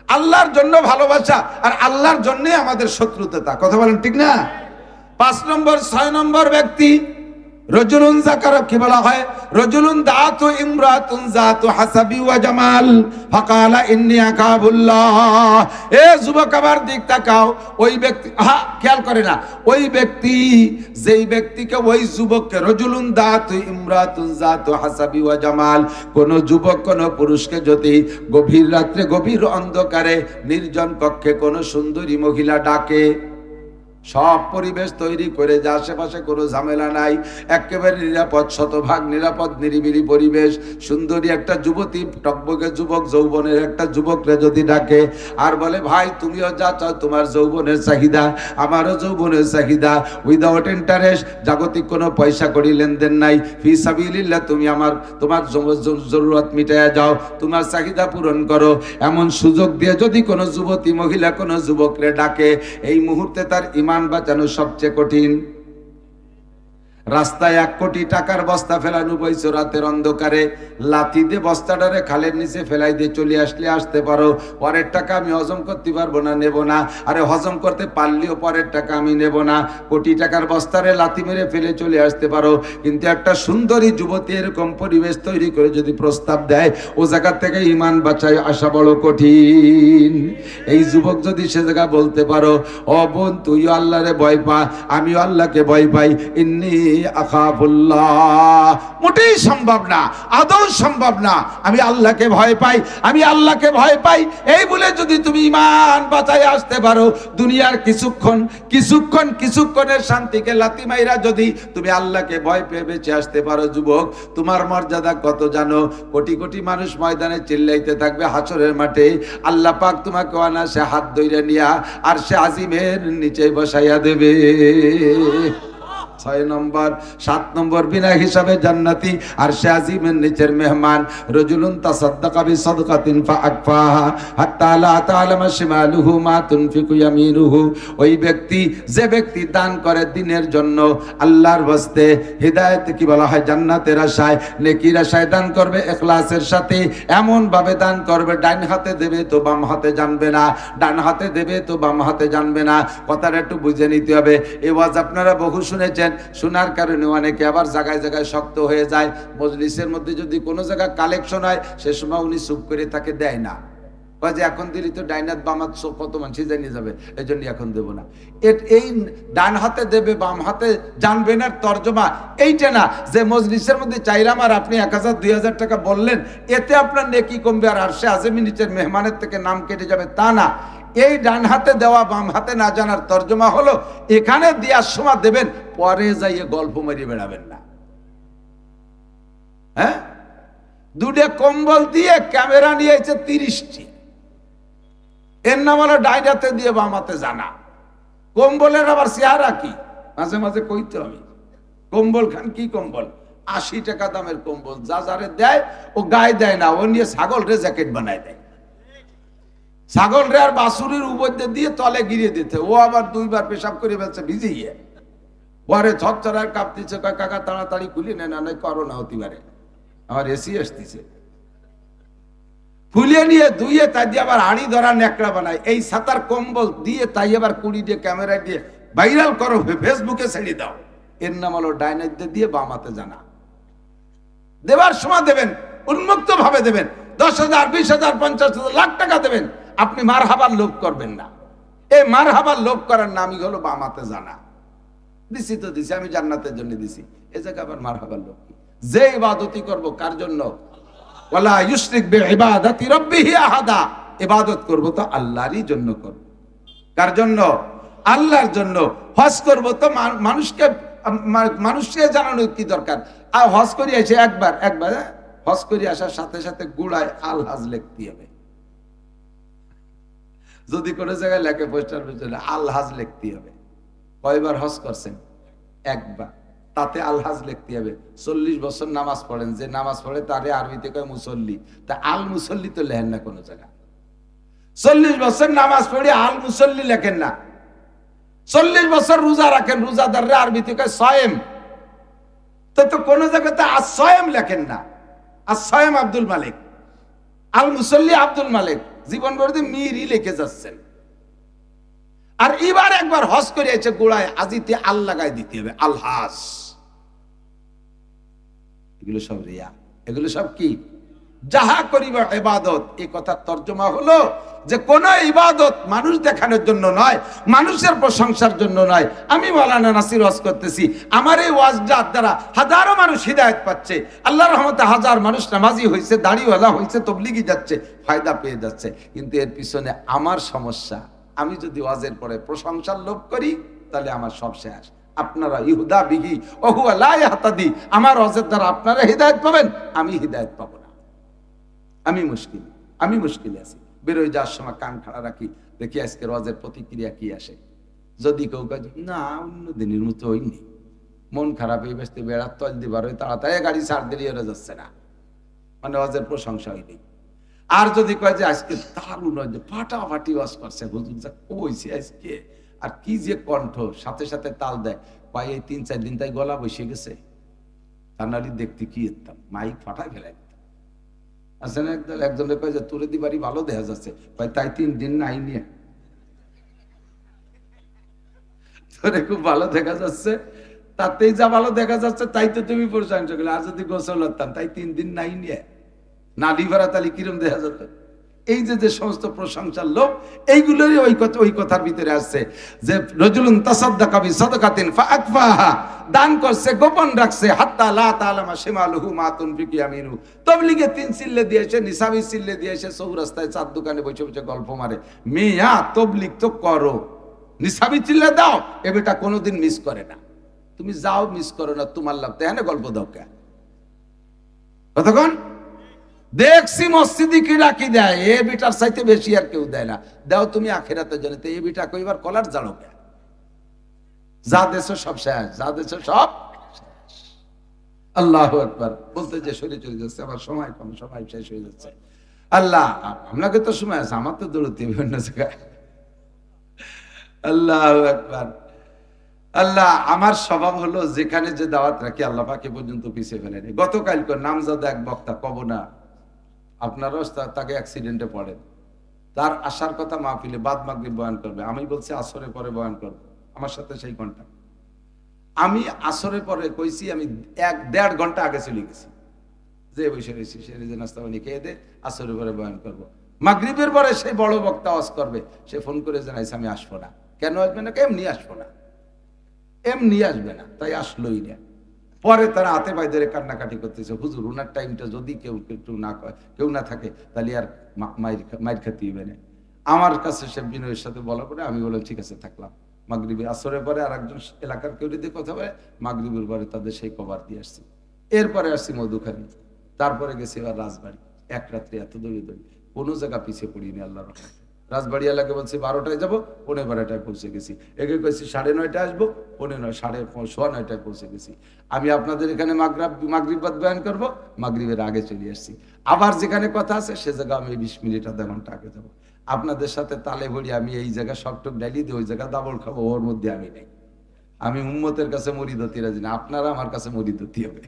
আল্লাহর জন্য ভালোবাসা আর আল্লাহর জন্য আমাদের শত্রুতা। কথা বলেন ঠিক না? 5 নম্বর 6 নম্বর ব্যক্তি রজুলুন যাকার, কি বলা হয়? রজুলুন দাতু ইমরাতুন যাতু হাসাবি ওয়া জামাল ফাকালা ইন্নী আকাবুল্লাহ। এ যুবক আবার দিক তাকাও, ওই ব্যক্তি খেয়াল করে না, ওই ব্যক্তি যেই ব্যক্তিকে, ওই যুবককে, রজুলুন দাতু ইমরাতুন যাতু হাসাবি ওয়া জামাল, কোন যুবক কোন পুরুষকে যদি গভীর রাত্রে গভীর অন্ধকারে নির্জন কক্ষে কোন সুন্দরী মহিলা ডাকে, সব পরিবেশ তৈরি করে যে আশেপাশে কোনো ঝামেলা নাই, একেবারে নিরাপদ, শতভাগ নিরাপদ, নিরিবিলি পরিবেশ। সুন্দরী একটা যুবতী, টকবকে যুবক, যৌবনের একটা যুবকরে যদি ডাকে আর বলে ভাই তুমিও যা চাও, তোমার যৌবনের চাহিদা আমারও যৌবনের চাহিদা, উইদাউট ইন্টারেস্ট, জাগতিক কোনো পয়সা করি লেনদেন নাই, ফি সাবিলিল্লাহ তুমি তোমার জরুরত মিটাইয়া যাও, তোমার চাহিদা পূরণ করো, এমন সুযোগ দিয়ে যদি কোনো যুবতী মহিলা কোনো যুবকরে ডাকে, এই মুহূর্তে তার ইমান বাঁচানো সবচেয়ে কঠিন। রাস্তায় 1 কোটি টাকার বস্তা ফেলানো বইছো, রাতের অন্ধকারে লাথি দিয়ে বস্তাটারে খালের নিচে ফেলাই দিয়ে চলে আসলে আসতে পারো, পরের টাকা আমি হজম করতে পারবো না, নেব না। আরে হজম করতে পারলেও পরের টাকা আমি নেব না। কোটি টাকার বস্তারে লাথি মেরে ফেলে চলে আসতে পারো, কিন্তু একটা সুন্দরী যুবতী এরকম পরিবেশ তৈরি করে যদি প্রস্তাব দেয়, ও জায়গা থেকে ইমান বাঁচায় আসা বড় কঠিন। এই যুবক যদি সে জায়গা বলতে পারো, ও বোন তুইও আল্লাহরে ভয় পা, আমিও আল্লাহকে ভয় পাই, ইন্নী আখাফুল্লাহ, মোটেই সম্ভব না, আদৌ সম্ভব না, আমি আল্লাহকে ভয় পাই, আমি আল্লাহকে ভয় পাই, এই বলে যদি তুমি ঈমান বাঁচায় আসতে পারো, দুনিয়ার কিছুক্ষণের শান্তিকে লাথি মাইরা যদি তুমি আল্লাহকে ভয় পেয়ে বেঁচে আসতে পারো, যুবক তোমার মর্যাদা কত জানো? কোটি কোটি মানুষ ময়দানে চিল্লাইতে থাকবে হাসরের মাঠে, আল্লাহ পাক তোমাকে অনায়াসে হাত ধইরা নিয়া আর সে আজিমের নিচে বসাইয়া দেবে। 6 নম্বর, 7 নম্বর বিনা হিসাবে জান্নাতি আর সে আজিমের নিচের মেহমান। রজুলুন তাসাদ্দাকা বিসাদকাতিন ফাআকফাহা হাত্তা লা তা'লামা শিমালুহু মা তুনফিকু ইয়ামিনুহু। ওই ব্যক্তি, যে ব্যক্তি দান করে দিনের জন্য, আল্লাহর ওয়াস্তে, হিদায়াত কি বলা হয়, জান্নাতের আশায়, নেকির আশায় দান করবে, ইখলাসের সাথে, এমন ভাবে দান করবে ডান হাতে দেবে তো বাম হাতে জানবে না, ডান হাতে দেবে তো বাম হাতে জানবে না। কথাটা একটু বুঝে নিতে হবে। এই ওয়াজ আপনারা বহু শুনেছেন, শোনার কারণে অনেকে আবার জায়গায় জায়গায় শক্ত হয়ে যায়। মজলিসের মধ্যে যদি কোনো জায়গায় কালেকশন হয়, সে সময় উনি চুপ করে তাকে দেয় না, যে এখন দিলি তো ডাইনাত বামাত কত মানুষ জানিয়ে যাবে, এই জন্য এখন দেবো না। এই ডান হাতে দেবে বাম হাতে জানবে না তর্জমা এইটা না, যে মজলিসের মধ্যে চাইলাম আর আপনি 1000 2000 টাকা বললেন, এতে আপনার নেকি কমবে আর আরশে আযমি নিচের মেহমানের থেকে নাম কেটে যাবে, তা না। এই ডান হাতে দেওয়া বাম হাতে না জানার তর্জমা হলো, এখানে দেওয়ার সময় দেবেন, পরে যাইয়ে গল্প মারিয়ে বেড়াবেন না। হ্যাঁ, 2টা কম্বল দিয়ে ক্যামেরা নিয়েছে 30টি, এর নাম হলো ডাইন হাতে দিয়ে বাম হাতে জানা। কম্বলের আবার চেহারা কি, মাঝে মাঝে কইতে আমি, কম্বল খান কি কম্বল, 80 টাকা দামের কম্বল, যা যারে দেয় ও গায়ে দেয় না, ও নিয়ে ছাগল রে জ্যাকেট বানায় দেয়, ছাগল রে আর বাসুরির উপরে দিয়ে তলে গিরিয়ে দিতে, ও আবার 2 বার পেশাব করে ফেলছে ভিজিয়ে, পরে ছচ্ছরার কাপ দিচ্ছে, কাকা তাড়াতাড়ি খুলি নেন, না করোনা হতে পারে, আমার এসি আসতেছে, ফুলিয়ে নিয়ে ধুইয়ে তাই দিয়ে আবার হাঁড়ি ধরা ন্যাকড়া বানায়, এই সাতার কম্বল দিয়ে তাই আবার কুড়ি দিয়ে ক্যামেরা দিয়ে ভাইরাল করো, ফেসবুকে ছেড়ে দাও। এর নাম হলো ডাইনাইট দিয়ে বামাতে জানা। দেবার সময় দেবেন, উন্মুক্ত ভাবে দেবেন, 10,000 20,000 50,000 লাখ টাকা দেবেন, আপনি মারহাবার লোভ করবেন না। এই মারহাবার লোভ করার নামই হলো বামাতে জানা। দিছি তো দিছি, আমি জান্নাতের জন্য দিছি, এ জায়গায় আবার মারহাবার লোভ কি? যে ইবাদতি করব কার জন্য, ওয়ালা ইউশরিক বিইবাদাতি রাব্বিহি আহাদা, ইবাদত করব তো আল্লাহরই জন্য করব। কার জন্য? আল্লাহর জন্য। হজ করব তো মানুষকে জানানোর কি দরকার? আর হজ করে এসে একবার হজ করে আসার সাথে সাথে গুড়ায় আল হাজ লিখতে হবে। যদি কোনো জায়গায় লেখে পোস্টার পেছনে আল হাজ লিখতে হবে। কয়বার হজ করছেন? একবার, তাতে আল হাজ লিখতে হবে। 40 বছর নামাজ পড়েন, যে নামাজ পড়ে তারে আরবিতে কয় মুসল্লি, তা আল মুসল্লি তো লেখেন না কোনো জায়গায়। 40 বছর নামাজ পড়ে আল মুসল্লি লেখেন না। 40 বছর রোজা রাখেন, রোজাদাররা আরবিতে কয় সায়েম, তো কোন জায়গাতে আসসায়েম লেখেন না। আসসায়েম আব্দুল মালিক, আল মুসল্লি আব্দুল মালিক, জীবন ভর মিরই লিখে যাচ্ছেন। আর এবার একবার হজ করে এসে গোড়ায় আজিতে আল লাগাই দিতে হবে, আল হাজ। এগুলো সব রিয়া, এগুলো সব কি? যাহা করিবা ইবাদত। এই কথার তর্জমা হলো যে কোন ইবাদত মানুষ দেখানোর জন্য নয়, মানুষের প্রশংসার জন্য নয়। আমি মাওলানা নাসির ওয়াজ করতেছি, আমার এই ওয়াজটার দ্বারা হাজারো মানুষ হিদায়াত পাচ্ছে, আল্লাহর রহমতে হাজার মানুষ নামাজি হয়েছে, দাড়িওয়ালা হয়েছে, তবলিগি যাচ্ছে, ফায়দা পেয়ে যাচ্ছে। কিন্তু এর পিছনে আমার সমস্যা, আমি যদি ওয়াজের পরে প্রশংসার লোভ করি, তাহলে আমার সব শেষ। আপনারা ইহুদা বিহি ওহুয়া লা ইয়াহতাদি, আমার হজের দ্বারা আপনারা হিদায়াত পাবেন, আমি হিদায়াত পাবো না। আমি মুশকিলে আছি। বেরোয় যাওয়ার সময় কান খাড়া রাখি, দেখি আজকে হজের প্রতিক্রিয়া কি আসে। যদি কেউ কাজ না অন্য দিনের মতো হইনি, মন খারাপ এই ব্যস্ত বেড়ার তল দিবার ওই তাড়াতাড়ি গাড়ি ছাড় দিলে ওরা যাচ্ছে না, মানে হজের প্রশংসা হয়নি। আর যদি কয় যে আজকে দারুণ হয়, ফাটাফাটি ওয়াজ করছে হুজুর, যা কইছে আজকে, আর কি যে কণ্ঠ, সাথে সাথে তাল দেয়, কয় এই 3-4 দিন তাই গলা বসে গেছে, তা নাহলে দেখতে কি এতাম, মাইক ফাটা ফেলে আসে না। একজনের কয় যে তোরে দিবারই ভালো দেখা যাচ্ছে, কয় তাই 3 দিন নাই নিয়ে তোরে খুব ভালো দেখা যাচ্ছে, তাতেই যা ভালো দেখা যাচ্ছে তাই তো তুমি প্রশংসা করলে। আর যদি গোসল হতাম তাই 3 দিন নাই নিয়ে নালি ভরা তালি কিরম দেখা যেত। এই যে সমস্ত প্রশংসার লোক, এইগুলোরই ওই কথার ভিতরে আসছে যে রাজুলুন তাসাদ্দাকা বিসাদাকাতিন ফাআকফাহা, দান করছে গোপন রাখছে, হাত্তা লা তাআলামা শিমালুহু মা তুনফিকু ইয়ামিনু। তাবলীগে 3 চিল্লে দিয়েছে, নিসাবি চিল্লে দিয়েছে, চৌরাস্তায় চার দোকানে বসে বসে গল্প মারে। মিয়া তাবলীগ তো করো, নিসাবি চিল্লে দাও, এ বেটা কোনোদিন মিস করে না। তুমি যাও, মিস করো না, তোমার লাভ। তাই না গল্প দাও কে কতক্ষণ দেখছি মসজিদে কি রাখি দেয়, এ বিটার চাইতে বেশি আর কেউ দেয় না। দাও তুমি আখিরাতের জন্য, এ বিটা কইবার কলার জানো কে? যা দেশো সব শেষ, যা দেশো সব শেষ। আল্লাহু আকবার। বলতে যে শরীর চলে যাচ্ছে, আমার সময় কম, সময় শেষ হয়ে যাচ্ছে। আল্লাহ আপনাকে তো সময় আছে, আমার তো দৌড়তে বিভিন্ন জায়গায়। আল্লাহু আকবার। আল্লাহ, আমার স্বভাব হলো যেখানে যে দাওয়াত রাখি আল্লাহ পাক এ পর্যন্ত পিছিয়ে ফেলেনি। গতকালকে নামজাদা এক বক্তা, কব না, আপনারও তাকে অ্যাক্সিডেন্টে পড়েন, তার আসার কথা মাহফিলে বাদ মাগরিব বয়ান করবে, আমি বলছি আসরের পরে বয়ান করবো, আমার সাথে সেই ঘন্টা। আমি আসরের পরে কইছি, আমি 1-1.5 ঘন্টা আগে চলে গেছি, যে বসে রয়েছি সে রেজে নাস্তা পানি খেয়ে দে, আসরের পরে বয়ান করবো। মাগরিবের পরে সেই বড় বক্তা ওয়াজ করবে, সে ফোন করে জানাইছে আমি আসবো না। কেন আসবে না? এমনি আসবো না, এমনি আসবে না, তাই আসলোই না। পরে তারা হাতে পায়ে ধরে কান্নাকাটি করতেছে, হুজুর ওনার টাইমটা যদি কেউ না থাকে তাহলে আর মাইর খেতে হবে না। আমার কাছে সে বিনয়ের সাথে বলা পরে আমি বললাম ঠিক আছে থাকলাম। মাগরিবে আসরের পরে আর একজন এলাকার কেউ যদি কথা বলে, মাগরিবের পরে তাদের সেই কভার দিয়ে আসছি। এরপরে আসছি মধুখালী, তারপরে গেছি এবার রাজবাড়ি। এক রাত্রে এত দৌড়ে কোনো জায়গা পিছিয়ে পড়িনি আল্লাহর রহমতে। রাজবাড়ি এলাকায় বলছি 12টায় যাবো, 12:15টায় পৌঁছে গেছি। একে কইছি 9:30টায় আসবো, 9:30, 9:30টায় পৌঁছে গেছি। আমি আপনাদের এখানে মাগরিব বাদ বয়ান করবো, মাগরিবের আগে চলে আসছি। আবার যেখানে কথা আছে সে জায়গা আমি 20 মিনিট আধা ঘন্টা আগে যাবো। আপনাদের সাথে তালে ভরি আমি এই জায়গা সবটুক ডালি দিই, ওই জায়গা দাবল খাবো, ওর মধ্যে আমি নেই। আমি উম্মতের কাছে মরিদ হতে রাজি না, আপনারা আমার কাছে মরিদ হতে হবে।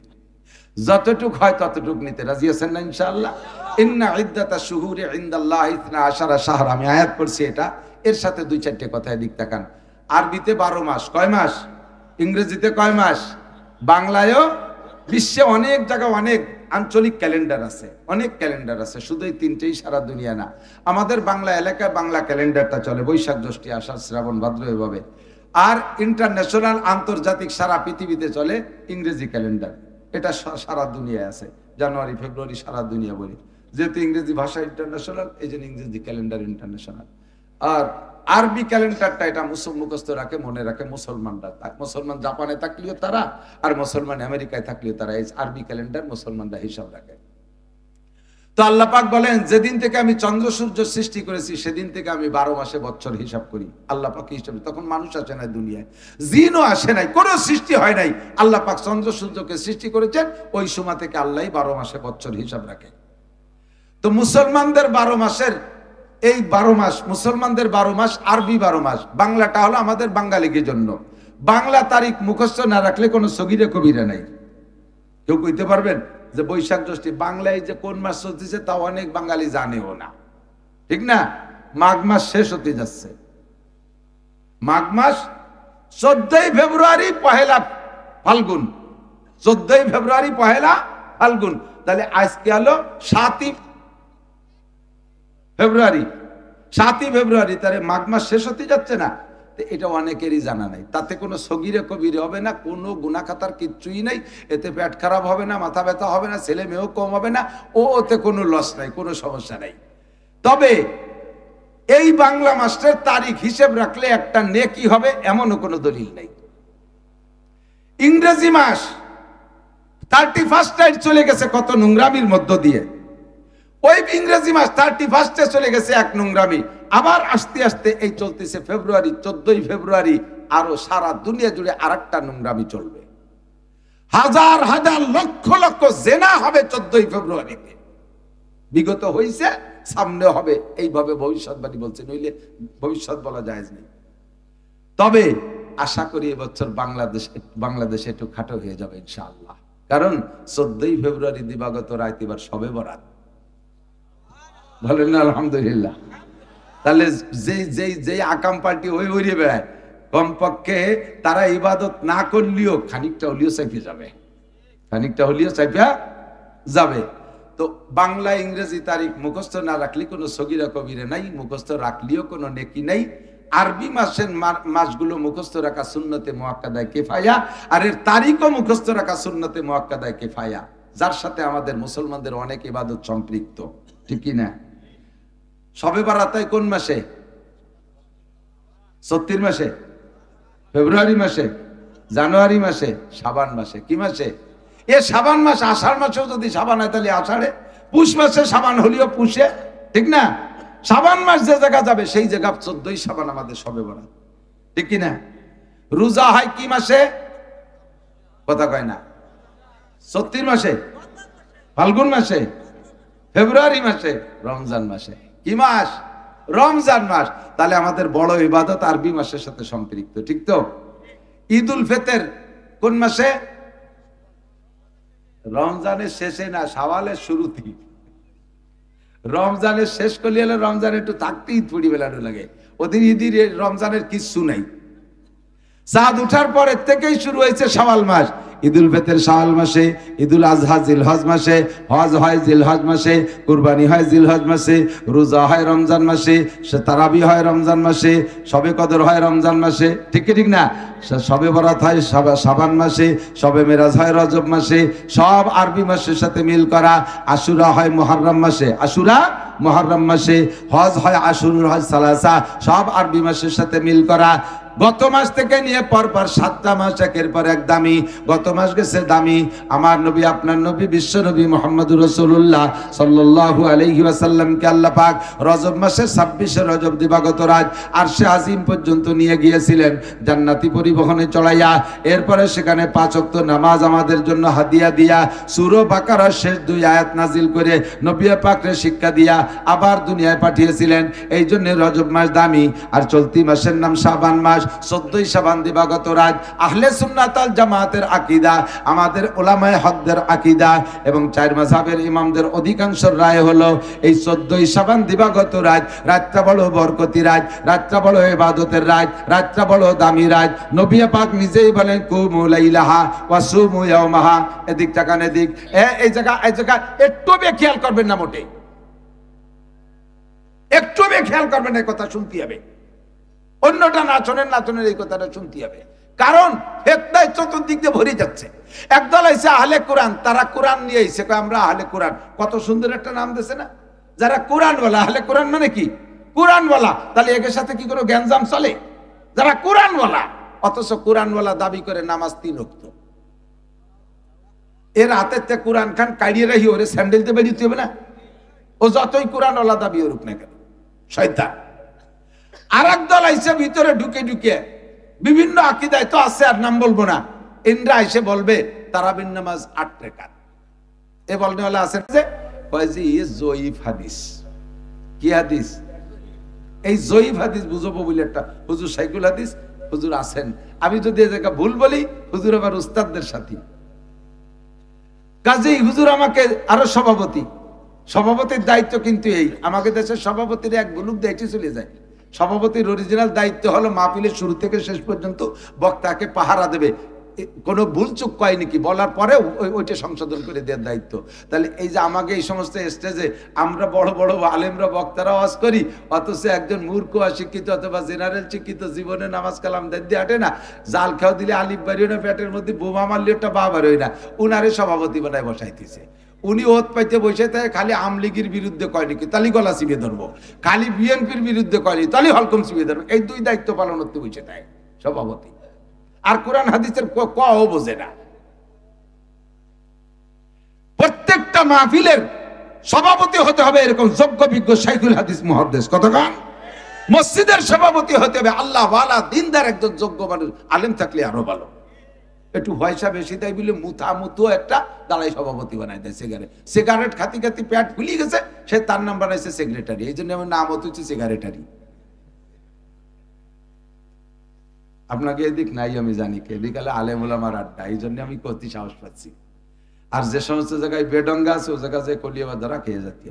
যতটুক হয় ততটুক নিতে রাজি আছেন না ইনশাআল্লাহ? ইন্না ইদ্দাতা শুহুরি ইনদাল্লাহি 12 শাহর, আমি আয়াত পড়ছি এটা, এর সাথে 2-4টে কথা দিক তাকান। আরবিতে 12 মাস, কয় মাস? ইংরেজিতে কয় মাস? বাংলায়ও বিশ্বে অনেক জায়গা অনেক আঞ্চলিক ক্যালেন্ডার আছে, অনেক ক্যালেন্ডার আছে, শুধু এই 3টেই সারা দুনিয়া না। আমাদের বাংলা এলাকায় বাংলা ক্যালেন্ডারটা চলে, বৈশাখ, জ্যৈষ্ঠ, আষাঢ়, শ্রাবণ, ভাদ্র এভাবে। আর ইন্টারন্যাশনাল আন্তর্জাতিক সারা পৃথিবীতে চলে ইংরেজি ক্যালেন্ডার, এটা সারা দুনিয়ায় আছে। জানুয়ারি, ফেব্রুয়ারি সারা দুনিয়া বলি, যেহেতু ইংরেজি ভাষা ইন্টারন্যাশনাল, এই জন্য ইংরেজি ক্যালেন্ডার ইন্টারন্যাশনাল। আর আরবি ক্যালেন্ডারটা এটা মুখস্থ রাখে, মনে রাখে মুসলমানরা। মুসলমান জাপানে থাকলেও তারা, আর মুসলমান আমেরিকায় থাকলেও তারা এই আরবি ক্যালেন্ডার মুসলমানরা হিসাব রাখে। তো আল্লাহ পাক বলেন, যেদিন থেকে আমি চন্দ্র সূর্য সৃষ্টি করেছি সেদিন থেকে আমি 12 মাসে বছর হিসাব করি। আল্লাহ পাক হিসাবে, তখন মানুষ আসে নাই দুনিয়ায়, জিনও আসে নাই, কোনো সৃষ্টি হয় নাই। আল্লাহ পাক চন্দ্র সূর্যকে সৃষ্টি করেছেন, ওই সময় থেকে আল্লাহ 12 মাসে বছর হিসাব রাখে। তো মুসলমানদের 12 মাসের এই 12 মাস, মুসলমানদের 12 মাস, আরবি 12 মাস। বাংলাটা হলো আমাদের বাঙালিদের জন্য। বাংলা তারিখ মুখস্থ না রাখলে কোনো সগীরে কবিরা নাই। কেউ কইতে পারবেন যে বৈশাখ, জ্যৈষ্ঠ বাংলায় যে কোন মাস চলতেছে তা অনেক বাঙালি জানেও না, ঠিক না? মাঘ মাস শেষ হতে যাচ্ছে, মাঘ মাস 14ই ফেব্রুয়ারি পহেলা ফাল্গুন, 14ই ফেব্রুয়ারি পহেলা ফাল্গুন। তাহলে আজকে হলো 7ই ফেব্রুয়ারি, 7ই ফেব্রুয়ারি, তাহলে মাঘ মাস শেষ হতে যাচ্ছে না। এটা অনেকেরই জানা নাই। তাতে কোনো সগীরে কবিরে হবে না, কোনো গুনাখাতার কিচ্ছুই নাই। এতে পেট খারাপ হবে না, মাথা ব্যথা হবে না, ছেলে মেয়েও কম হবে না, ওতে কোনো লস নাই, কোনো সমস্যা নাই। তবে এই এই বাংলা মাসের তারিখ হিসেব রাখলে একটা নেকি হবে এমনও কোনো দলিল নেই। ইংরেজি মাস 31 চলে গেছে কত নোংরামির মধ্য দিয়ে, ওই ইংরেজি মাস 31 চলে গেছে এক নোংরামি। আবার আস্তে আস্তে এই চলতেছে ফেব্রুয়ারি, 14 ফেব্রুয়ারি আরো সারা দুনিয়া জুড়ে আরেকটা নোংরামি চলবে। হাজার হাজার লক্ষ লক্ষ জেনা হবে 14 ফেব্রুয়ারিতে। বিগত হইছে, সামনে হবে, এইভাবে ভবিষ্যৎবাণী বলছে, নইলে ভবিষ্যৎ বলা যায় না। তবে আশা করি এবছর বাংলাদেশে একটু খাটো হয়ে যাবে ইনশাআল্লাহ, কারণ 14 ফেব্রুয়ারি দিবাগত রাত এবার শবে বরাত, বলেন না আলহামদুলিল্লাহ। তাহলে যে আকাম পার্টি ওই বেড়ায়, কমপক্ষে তারা ইবাদত না করলেও খানিকটা হলিও চাইপে যাবে, খানিকটা হলিও চাইপা যাবে। তো বাংলা ইংরেজি তারিখ মুখস্থ না রাখলে কোনো সগীরা কবিরে নাই, মুখস্থ রাখলেও কোনো নেকি নাই। আরবি মাসের মাসগুলো মুখস্থ রাখা সুন্নতে মুআক্কাদায়ে কিফায়া, আর এর তারিখও মুখস্থ রাখা সুন্নতে মুআক্কাদায়ে কিফায়া, যার সাথে আমাদের মুসলমানদের অনেক ইবাদত সম্পৃক্ত, ঠিক কি না? শবে বরাত কোন মাসে? 34 মাসে, ফেব্রুয়ারি মাসে, জানুয়ারি মাসে, শাবান মাসে। কি মাসে? এ শাবান মাস। আষাঢ় মাসেও যদি শাবান হয় তাহলে আষাঢ়ে, পুষ মাসে শাবান হলিও পুষে, ঠিক না? শাবান মাস যে জায়গা যাবে সেই জায়গা 14 শাবান আমাদের শবে বরাত, ঠিক কি না? রোজা হয় কি মাসে? কথা কয় না। 34 মাসে, ফাল্গুন মাসে, ফেব্রুয়ারি মাসে, রমজান মাসে। কি মাস? রমজান মাস। তাহলে আমাদের বড় ইবাদত আরবি মাসের সাথে সম্পৃক্ত, ঠিক তো? ঈদ উল ফিতর কোন মাসে? রমজানের শেষে না, শাওয়ালের শুরুতেই। রমজানের শেষ করলে হলে রমজান একটু থাকতে ঈদ পড়ি বেলানো লাগে, ওদের ঈদের রমজানের কিচ্ছু নাই। চাঁদ উঠার পরের থেকেই শুরু হয়েছে শাওয়াল মাস। ঈদুল ফিতর শাওয়াল মাসে, ঈদুল আজহা জিলহজ মাসে, হজ হয় জিলহজ মাসে, কুরবানি হয় জিলহজ মাসে, রোজা হয় রমজান মাসে, তারাবি হয় রমজান মাসে, শবে কদর হয় রমজান মাসে, ঠিক কি ঠিক না? শবে বরাত হয় শাবান মাসে, শবে মেরাজ হয় রজব মাসে, সব আরবি মাসের সাথে মিল করা। আশুরা হয় মুহররম মাসে, আশুরা মুহররম মাসে, হজ হয় আশুরুল হজ সালাসা, সব আরবি মাসের সাথে মিল করা। গত মাস থেকে নিয়ে পরপর 7টা মাস একের পর এক দামি। গত মাস গেছে দামি আমার নবী, আপনার নবী, বিশ্ব নবী মুহাম্মদুর রাসূলুল্লাহ সাল্লাল্লাহু আলাইহি ওয়াসাল্লামকে আল্লাহ পাক রজব মাসের 26 রজব দিবাগত রাত আরশে আজিম পর্যন্ত নিয়ে গিয়েছিলেন জান্নাতি পরিবহনে চড়াইয়া। এরপরে সেখানে 5 ওয়াক্ত নামাজ আমাদের জন্য হাদিয়া দিয়া, সূরা বাকারার শেষ 2 আয়াত নাজিল করে নবী পাককে শিক্ষা দিয়া আবার দুনিয়ায় পাঠিয়েছিলেন। এই জন্য রজব মাস দামি। আর চলতি মাসের নাম শাবান মাস। 14 শাবান দিবাগত রাত আহলে সুন্নাত ওয়াল জামাতের আকীদা, আমাদের উলামায়ে হকদের আকীদা এবং 4 মাযহাবের ইমামদের অধিকাংশ রায় হলো এই 14 শাবান দিবাগত রাত, রাতটা বড় বরকতি রাত, রাতটা বড় ইবাদতের রাত, রাতটা বড় দামি রাত। নবী পাক নিজেই বলেন কুমু লাইলাহা ওয়া সুমু ইয়াওমাহা। এদিক টাকান এদিক, এই জায়গা একটু খেয়াল করবেন না, মোটে একটু খেয়াল করবেন, এই কথা শুনতে হবে। অন্যটা নাচনের এই কথাটা শুনতে হবে, কারণ ফিতনায় চতুর্দিক দিয়ে ভরে যাচ্ছে। একদল আইছে আহলে কোরআন, তারা কোরআন নিয়ে আইছে, আমরা আহলে কোরআন। কত সুন্দর একটা নাম দিয়েছে না, যারা কোরআন বলা। আহলে কোরআন মানে কি? কোরআন বলা। তাহলে এর সাথে কি কোনো গ্যাঞ্জাম চলে? যারা কোরআন বলা, অথচ কোরআন বলা দাবি করে নামাজ 3 ওয়াক্ত। এর হাতে কোরআন খান কাড়িয়ে রাখি, ওরে স্যান্ডেলতে বেরিয়ে হবে না? ও যতই কোরআন ওলা দাবি ওরূপ না কেন, শয়তান। আর একদল আইসে ভিতরে ঢুকে ঢুকে বিভিন্ন আকীদায় তো আছে, আর নাম বলবো না। ইন্দ্রা এসে বলবে তারাবির নামাজ 8 রাকাত। এ বলনে ওলা আছে যে কয়জি জয়ীফ হাদিস। কি হাদিস? এই জয়ীফ হাদিস বুঝবো বলে একটা হুজুর সাইকুল হাদিস হুজুর আছেন। আমি যদি এই জায়গা ভুল বলি, হুজুর আমার উস্তাদদের সাথী। কাজেই হুজুর আমাকে আরো সভাপতির দায়িত্ব কিন্তু এই, আমাকে দেশের সভাপতির এক গুলুক দায়িত্ব চলে যায়। সভাপতির অরিজিনাল দায়িত্ব হলো মাহফিলের শুরু থেকে শেষ পর্যন্ত বক্তাকে পাহারা দেবে, কোনো ভুল চুক কয় নাকি বলার পরে ওইটা সংশোধন করে দেওয়ার দায়িত্ব। তাহলে এই যে আমাকে এই সমস্ত স্টেজে আমরা বড় বড় আলেমরা বক্তারা ওয়াজ করি, অথচ একজন মূর্খ অশিক্ষিত অথবা জেনারেল শিক্ষিত জীবনে নামাজ কালাম দিয়ে হাঁটে না, জাল খাও দিলে আলিফ বাড়িও না, পেটের মধ্যে বোমা মারলে একটা বা বাড়িও না, উনারে সভাপতি বানায় বসাইতেছে। উনি ওত পাইতে বসে থাকে, খালি আওয়ামী লীগের বিরুদ্ধে কয়নি কি তালি গলা চিবিয়ে ধরবো, খালি বিএনপির বিরুদ্ধে কয়নি তালি হলকম চিবিয়ে ধরবো। এই দুই দায়িত্ব পালন করতে বসে থাকে সভাপতি, আর কোরআন হাদিসের কও বোঝে না। প্রত্যেকটা মাহফিলের সভাপতি হতে হবে এরকম যোগ্য বিজ্ঞ শাইখুল হাদিস মুহাদ্দিস, কতক্ষণ। মসজিদের সভাপতি হতে হবে আল্লাহ ওয়ালা দিনদার একজন যোগ্য মানুষ, আলেম থাকলে আরো ভালো। একটু পয়সা বেশি দেয় বলে মুথু একটা দাঁড়াই সভাপতি বানাই দেয়। সিগারেট খাতি খাতি পেট ফুলি গেছে, সে তার নাম বানাইছে সেক্রেটারি। এই জন্য আমার নাম হচ্ছে সেক্রেটারি। আপনাকে এদিক নাই আমি জানি, কে এদিক আলে আলেম ওলামার আড্ডা, এই জন্য আমি কতি সাহস পাচ্ছি। আর যে সমস্ত জায়গায় বেডঙ্গা আছে ও জায়গা যে কলিয়া ধরা খেয়ে যাচ্ছে,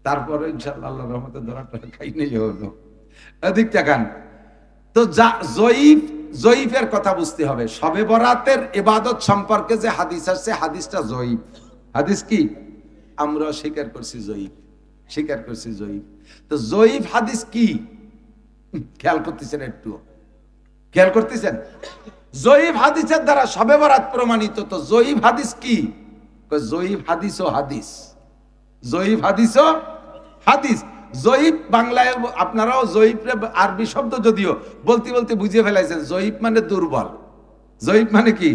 তারপরে ইনশাআল্লাহ আল্লাহর রহমতে ধরাটা খাই নেই হলো। এদিক দেখান তো জয়ীফের কথা বুঝতে হবে। শবে বরাতের ইবাদত সম্পর্কে যে হাদিস আসছে, হাদিসটা জয়ীফ। হাদিস কি? আমরা স্বীকার করছি জয়ীফ, স্বীকার করছি জয়ীফ। তো জয়ীফ হাদিস কি খেয়াল করতেছেন? একটু খেয়াল করতেছেন? জয়ীফ হাদিসের দ্বারা শবে বরাত প্রমাণিত। তো জয়ীফ হাদিস কি? জয়ীফ হাদিস ও হাদিস, জয়ীফ হাদিস ও হাদিস। জয়ীফ বাংলায় আপনারাও জয়ীফ আরবি শব্দ যদিও বলতে বলতে বুঝিয়ে ফেলাইছেন। জয়ীফ মানে দুর্বল, জয়ীফ মানে কি?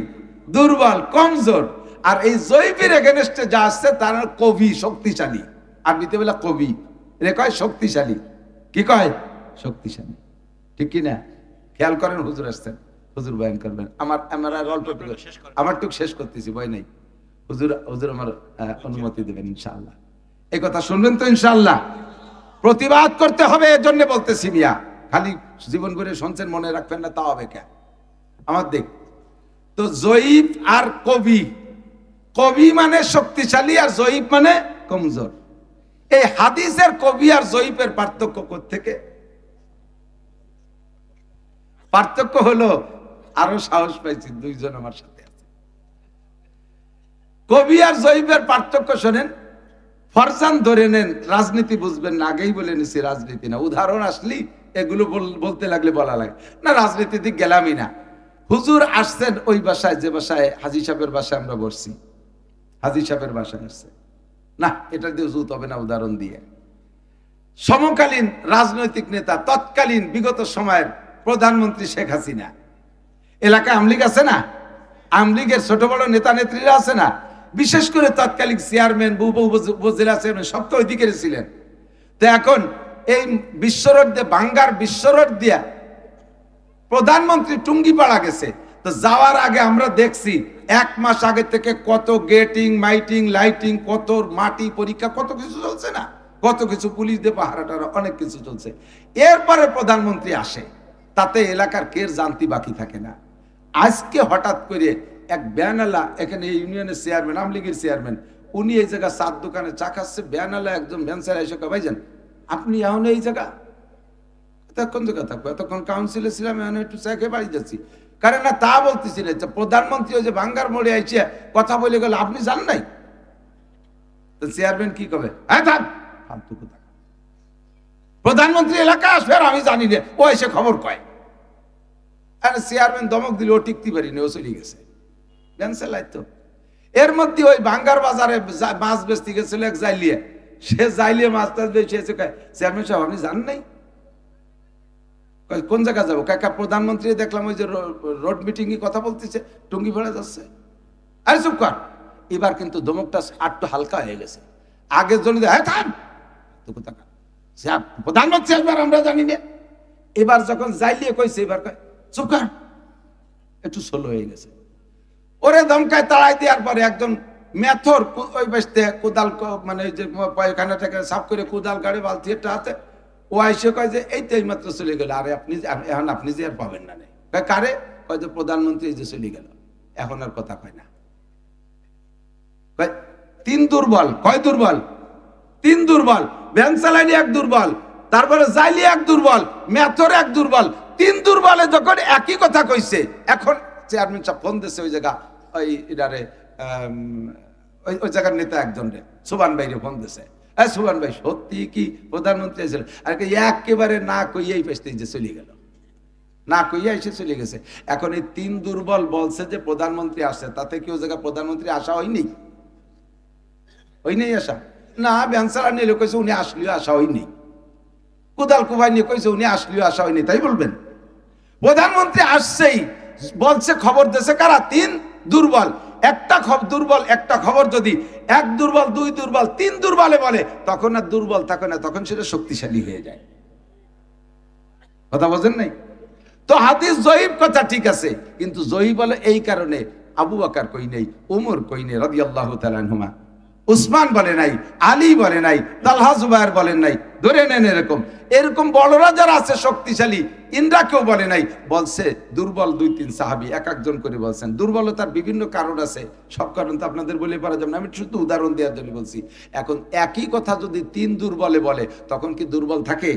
দুর্বল, কমজোর। আর এই জয়ীফের এগেনস্টে যা আসছে তার কবি, শক্তিশালী। আরবিতে বলে কবি, রে কয় শক্তিশালী। কি কয়? শক্তিশালী, ঠিক কি না? খেয়াল করেন, হুজুর আসছেন, হুজুর বয়ান করবেন। আমার আমার টুক শেষ করতেছি, ভয় নাই। হুজুর আমার অনুমতি দেবেন ইনশাআল্লাহ। এই কথা শুনবেন তো ইনশাআল্লাহ? প্রতিবাদ করতে হবে, এর জন্য বলতেছি মিয়া। খালি জীবন করে শুনছেন, মনে রাখবেন না তা হবে কে? আমার দেখ তো জয়ীফ আর কবি, কবি মানে শক্তিশালী আর জয়ীফ মানে কমজোর। এই হাদিসের কবি আর জয়ীফের পার্থক্য কোত্থেকে? পার্থক্য হলো, আরো সাহস পাইছি, দুইজন আমার সাথে আছে। কবি আর জয়ীফের পার্থক্য শোনেন। ফরজান ধরে নেন, রাজনীতি বুঝবেন না, আগেই বলে নিছি রাজনীতি না। উদাহরণ আসলি এগুলো বলতে লাগলে বলা লাগে না, রাজনীতি দিক গেলামই না। হুজুর আসছেন ওই বাসায়, যে বাসায় হাজী সাহেবের বাসায় আমরা বসছি, হাজী সাহেবের বাসায় আসছে না, এটা দিয়ে জুত হবে না উদাহরণ দিয়ে। সমকালীন রাজনৈতিক নেতা, তৎকালীন বিগত সময়ের প্রধানমন্ত্রী শেখ হাসিনা, এলাকায় আওয়ামী লীগ আছে না, আওয়ামী লীগের ছোট বড় নেতা নেত্রীরা আছে না, বিশেষ করে তৎকালীন চেয়ারম্যান, উপজেলা চেয়ারম্যান সব তো ওইদিকে ছিলেন। তো এখন এই বিশ্বরোড দিয়ে, বাঙ্গার বিশ্বরোড দিয়া প্রধানমন্ত্রী টুঙ্গিপাড়া গেছে। তো যাওয়ার আগে আমরা দেখছি 1 মাস আগে থেকে কত গেটিং, মাইটিং, লাইটিং, কত মাটি পরীক্ষা, কত কিছু চলছে না, কত কিছু পুলিশ দিয়ে পাহারাটা, অনেক কিছু চলছে। এরপরে প্রধানমন্ত্রী আসে, তাতে এলাকার কের জানতি বাকি থাকে না। আজকে হঠাৎ করে এক ব্যানালা, এখানে ইউনিয়নের চেয়ারম্যান, আওয়ামী লীগের চেয়ারম্যান, উনি এই জায়গা চার দোকানে চা খাচ্ছে, ব্যানালা একদম ভ্যানসার এসে ভাইজান আপনি এখন এই জায়গা, এতক্ষণ জায়গা থাকবো, এতক্ষণ কাউন্সিলে ছিলাম, এখন একটু চা খেয়ে বাড়ি যাচ্ছি। কারণ না তা বলতেছিলেন প্রধানমন্ত্রী ওই যে বাঙ্গার মোড়ে আইছে কথা বলে গেল, আপনি জান নাই? তো চেয়ারম্যান কি কবে? হ্যাঁ থাক, ফালতু কথা। প্রধানমন্ত্রী এলাকা আসবে আর আমি জানি না, ও এসে খবর কয়। আর চেয়ারম্যান দমক দিলে ও টিকতে পারিনি, ও চলে গেছে। এর মধ্যে ওই বাঙ্গার বাজারে মাছ বেচতে গেছিল এক জাইলিয়ে, সে জাইলিয়ে মাছ টাছ বেঁচেছে। চেয়ারম্যান সাহেব আপনি জান নাই? কোন জায়গা যাবো? কাকা প্রধানমন্ত্রী দেখলাম ওই যে রোড মিটিং এ কথা বলতেছে, টুঙ্গি ভেড়া যাচ্ছে। আরে চুপ কর। এবার কিন্তু দমকটা আটটু হালকা হয়ে গেছে। আগের জন্য প্রধানমন্ত্রী আসবার আমরা জানি না। এবার যখন যাইলিয়ে কইছে, এবার কয় চুপ কর, একটু স্লো হয়ে গেছে। ওরে দমকায় তাড়াই দেওয়ার পরে একজন মেথর ওই বেসতে কোদাল, মানে ওই যে পায়খানাটাকে সাফ করে কোদাল গাড়ি বালতি একটা হাতে, ও আইসে কয় যে এই তো মাত্র চলে গেল। আরে আপনি এখন আপনি যে আর পাবেন না। কারে? কয় যে প্রধানমন্ত্রী যে চলে গেল, এখন আর কথা কয় না। তিন দুর্বল। কয় দুর্বল? তিন দুর্বল। ভ্যান চালাইনি এক দুর্বল, তারপরে জাইলি এক দুর্বল, মেথর এক দুর্বল। তিন দুর্বলে যখন একই কথা কইছে, এখন চেয়ারম্যান সাহেব ফোন দিচ্ছে ওই জায়গা, ওই এটারে ওই জায়গার নেতা একজন রে, সুবান ভাইরে ফোন দিছে। সুবান ভাই সত্যি কি প্রধানমন্ত্রী এসেছিল? আর একেবারে না কইয়াই পেছতে যে চলে গেল, না কইয়া এসে চলে গেছে। এখন এই তিন দুর্বল বলছে যে প্রধানমন্ত্রী আসছে, তাতে কি ওই জায়গায় প্রধানমন্ত্রী আসা হয়নি? ওই নেই আসা না, ব্যান্সারা নিলে কইছে উনি আসলেও আসা হয়নি, কোদাল কুবাই নিয়ে কইছে উনি আসলেও আসা হয়নি, তাই বলবেন? প্রধানমন্ত্রী আসছেই বলছে, খবর দেশে কারা? 3 দুর্বল। একটা দুর্বল একটা খবর যদি 1 দুর্বল 2 দুর্বল 3 দুর্বলে বলে, তখন আর দুর্বল থাকে না, তখন সেটা শক্তিশালী হয়ে যায়। কথা বোঝেন নাই? তো হাদিস জয়ীফ কথা ঠিক আছে, কিন্তু জয়ীফ বলে এই কারণে আবু বকর কই নেই, ওমর কই নেই রাদিয়াল্লাহু তাআলা আনহুমা, উসমান বলে নাই, আলী বলে নাই, তালহা জুবায়ের বলেন নাই, ধরে নেন এরকম এরকম বড়রা যারা আছে শক্তিশালী, ইন্দ্রা কেউ বলে নাই, বলছে দুর্বল 2-3 সাহাবী এক একজন করে বলছেন। দুর্বলতার বিভিন্ন কারণ আছে, সব কারণ তো আপনাদের বলে পারা যাবে না, আমি শুধু উদাহরণ দেওয়ার জন্য বলছি। এখন একই কথা যদি 3 দুর্বলে বলে, তখন কি দুর্বল থাকে?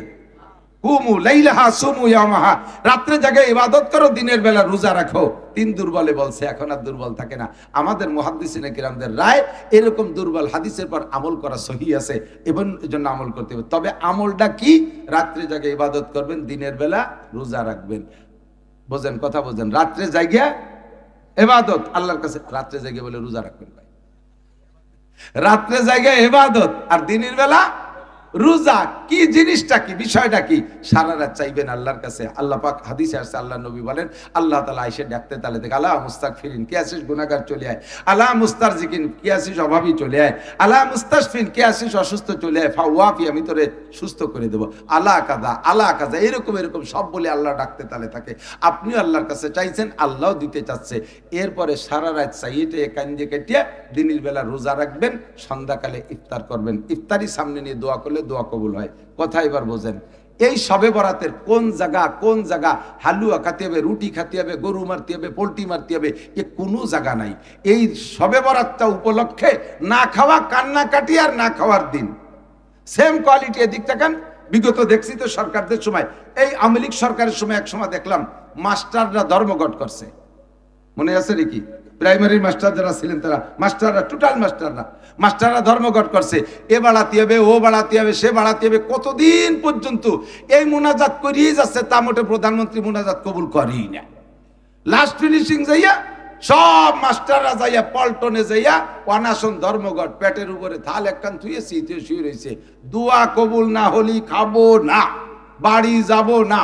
কুমু লাইলাহা সুমু ইয়ামাহা, রাত্রে জাগে ইবাদত করো, দিনের বেলা রোজা রাখো। 3 দুর্বলে বলছে, এখন আর দুর্বল থাকে না। আমাদের মুহাদ্দিসিনে কিরামদের রায় এরকম দুর্বল হাদিসের পর আমল করা সহি আছে, এবং এজন্য আমল করতে হবে। তবে আমলটা কি? রাত্রে জাগে ইবাদত করবেন, দিনের বেলা রোজা রাখবেন। বোঝেন কথা? বোঝেন? রাত্রে জাগিয়া ইবাদত আল্লাহর কাছে, রাত্রে জাগে বলে রোজা রাখবেন ভাই, রাত্রে জাগে ইবাদত আর দিনের বেলা রোজা। কি জিনিসটা কি, বিষয়টা কি? সারা রাত চাইবেন আল্লাহর কাছে। আল্লাহ পাক হাদিসে আসছে, আল্লাহ নবী বলেন, আল্লাহ তাআলা আয়েশা ডাকতে তালে দেখে, আলা মুস্তাগফিরিন, কে আছিস গুনাহগার চলে আয়, আলা মুস্তারজিকিন, কে আছিস অভাবী চলে আয়, আলা মুস্তাশফিন, কে আছিস অসুস্থ চলে আয়, ফাওয়াফি, আমি তোরে সুস্থ করে দেব, আলা কাজা আলা কাজা, এরকম এরকম সব বলে আল্লাহ ডাকতে তালে থাকে। আপনিও আল্লাহর কাছে চাইছেন, আল্লাহও দিতে চাচ্ছে। এরপরে সারা রাত চাইতে কান্দে কেটে দিনের বেলা রোজা রাখবেন, সন্ধ্যাকালে ইফতার করবেন। ইফতারি সামনে নিয়ে দোয়া করলে দোয়া কবুল হয়। কথা এবার বোঝেন? এই শবে বরাতের কোন জায়গা হালুয়া খাতে হবে, রুটি খাতে হবে, গরু মারতে হবে, পোল্ট্রি মারতে হবে, এ কোনো জায়গা নাই। এই শবে বরাতটা উপলক্ষে না খাওয়া, কান্নাকাটি আর না খাওয়ার দিন সেম কোয়ালিটি। এদিক থাকেন, বিগত দেখছি তো সরকারদের সময়, এই আওয়ামী লীগ সরকারের সময় এক সময় দেখলাম মাস্টাররা ধর্মঘট করছে, মনে আছে নাকি? প্রাইমারি মাস্টার যারা ছিলেন তারা, মাস্টাররা, টোটাল মাস্টাররা ধর্মঘট করছে। এ বাড়াতে হবে, ও বাড়াতে হবে, সে বাড়াতে হবে, কতদিন পর্যন্ত এই মোনাজাত করিয়ে যাচ্ছে। তা মোটে প্রধানমন্ত্রী মোনাজাত কবুল করেই না। লাস্ট ফিনিশিং যাইয়া সব মাস্টাররা যাইয়া পল্টনে যাইয়া অনাশন ধর্মঘট, পেটের উপরে থাল একখান থুয়েছি, শুয়ে রয়েছে, দোয়া কবুল না হলি খাবো না, বাড়ি যাব না,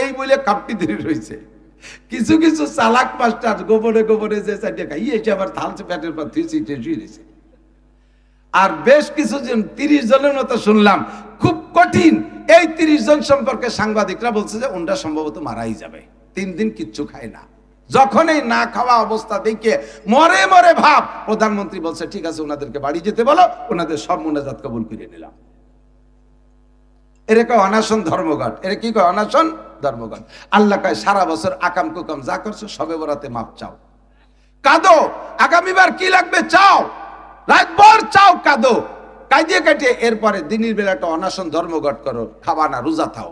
এই বলে কাপটি ধরে রয়েছে। কিছু কিছু চালাক মাস্টার গোপনে গোপনে যে চারটে খাই এসে আবার থালছে পেটের পর থুয়েছি, শুয়ে রয়েছে। আর বেশ কিছু জন 30 জনের মতো শুনলাম, খুব কঠিন। এই 30 জন সম্পর্কে সাংবাদিকরা বলছে যে ওনরা সম্ভবত মারাই যাবে, 3 দিন কিচ্ছু খায় না। যখন এই না খাওয়া অবস্থা দেখে মরে মরে ভাব, প্রধানমন্ত্রী বলছে ঠিক আছে ওনাদেরকে বাড়ি যেতে বলো, ওনাদের সব মোনাজাত কবুল করে নিলাম। এরকম অনাশন ধর্মঘট, এর কি কয়? অনাশন ধর্মঘট। আল্লাহ কয় সারা বছর আকাম কুকাম যা করছো সবে বরাতে মাপ চাও, কাঁদো, আগামীবার কি লাগবে চাও, রাতভর চাও, কাঁদো, কাঁদিয়ে কাটিয়ে এরপরে দিনের বেলাটা অনাশন ধর্মঘট করো, খাবা না, রোজা থাও।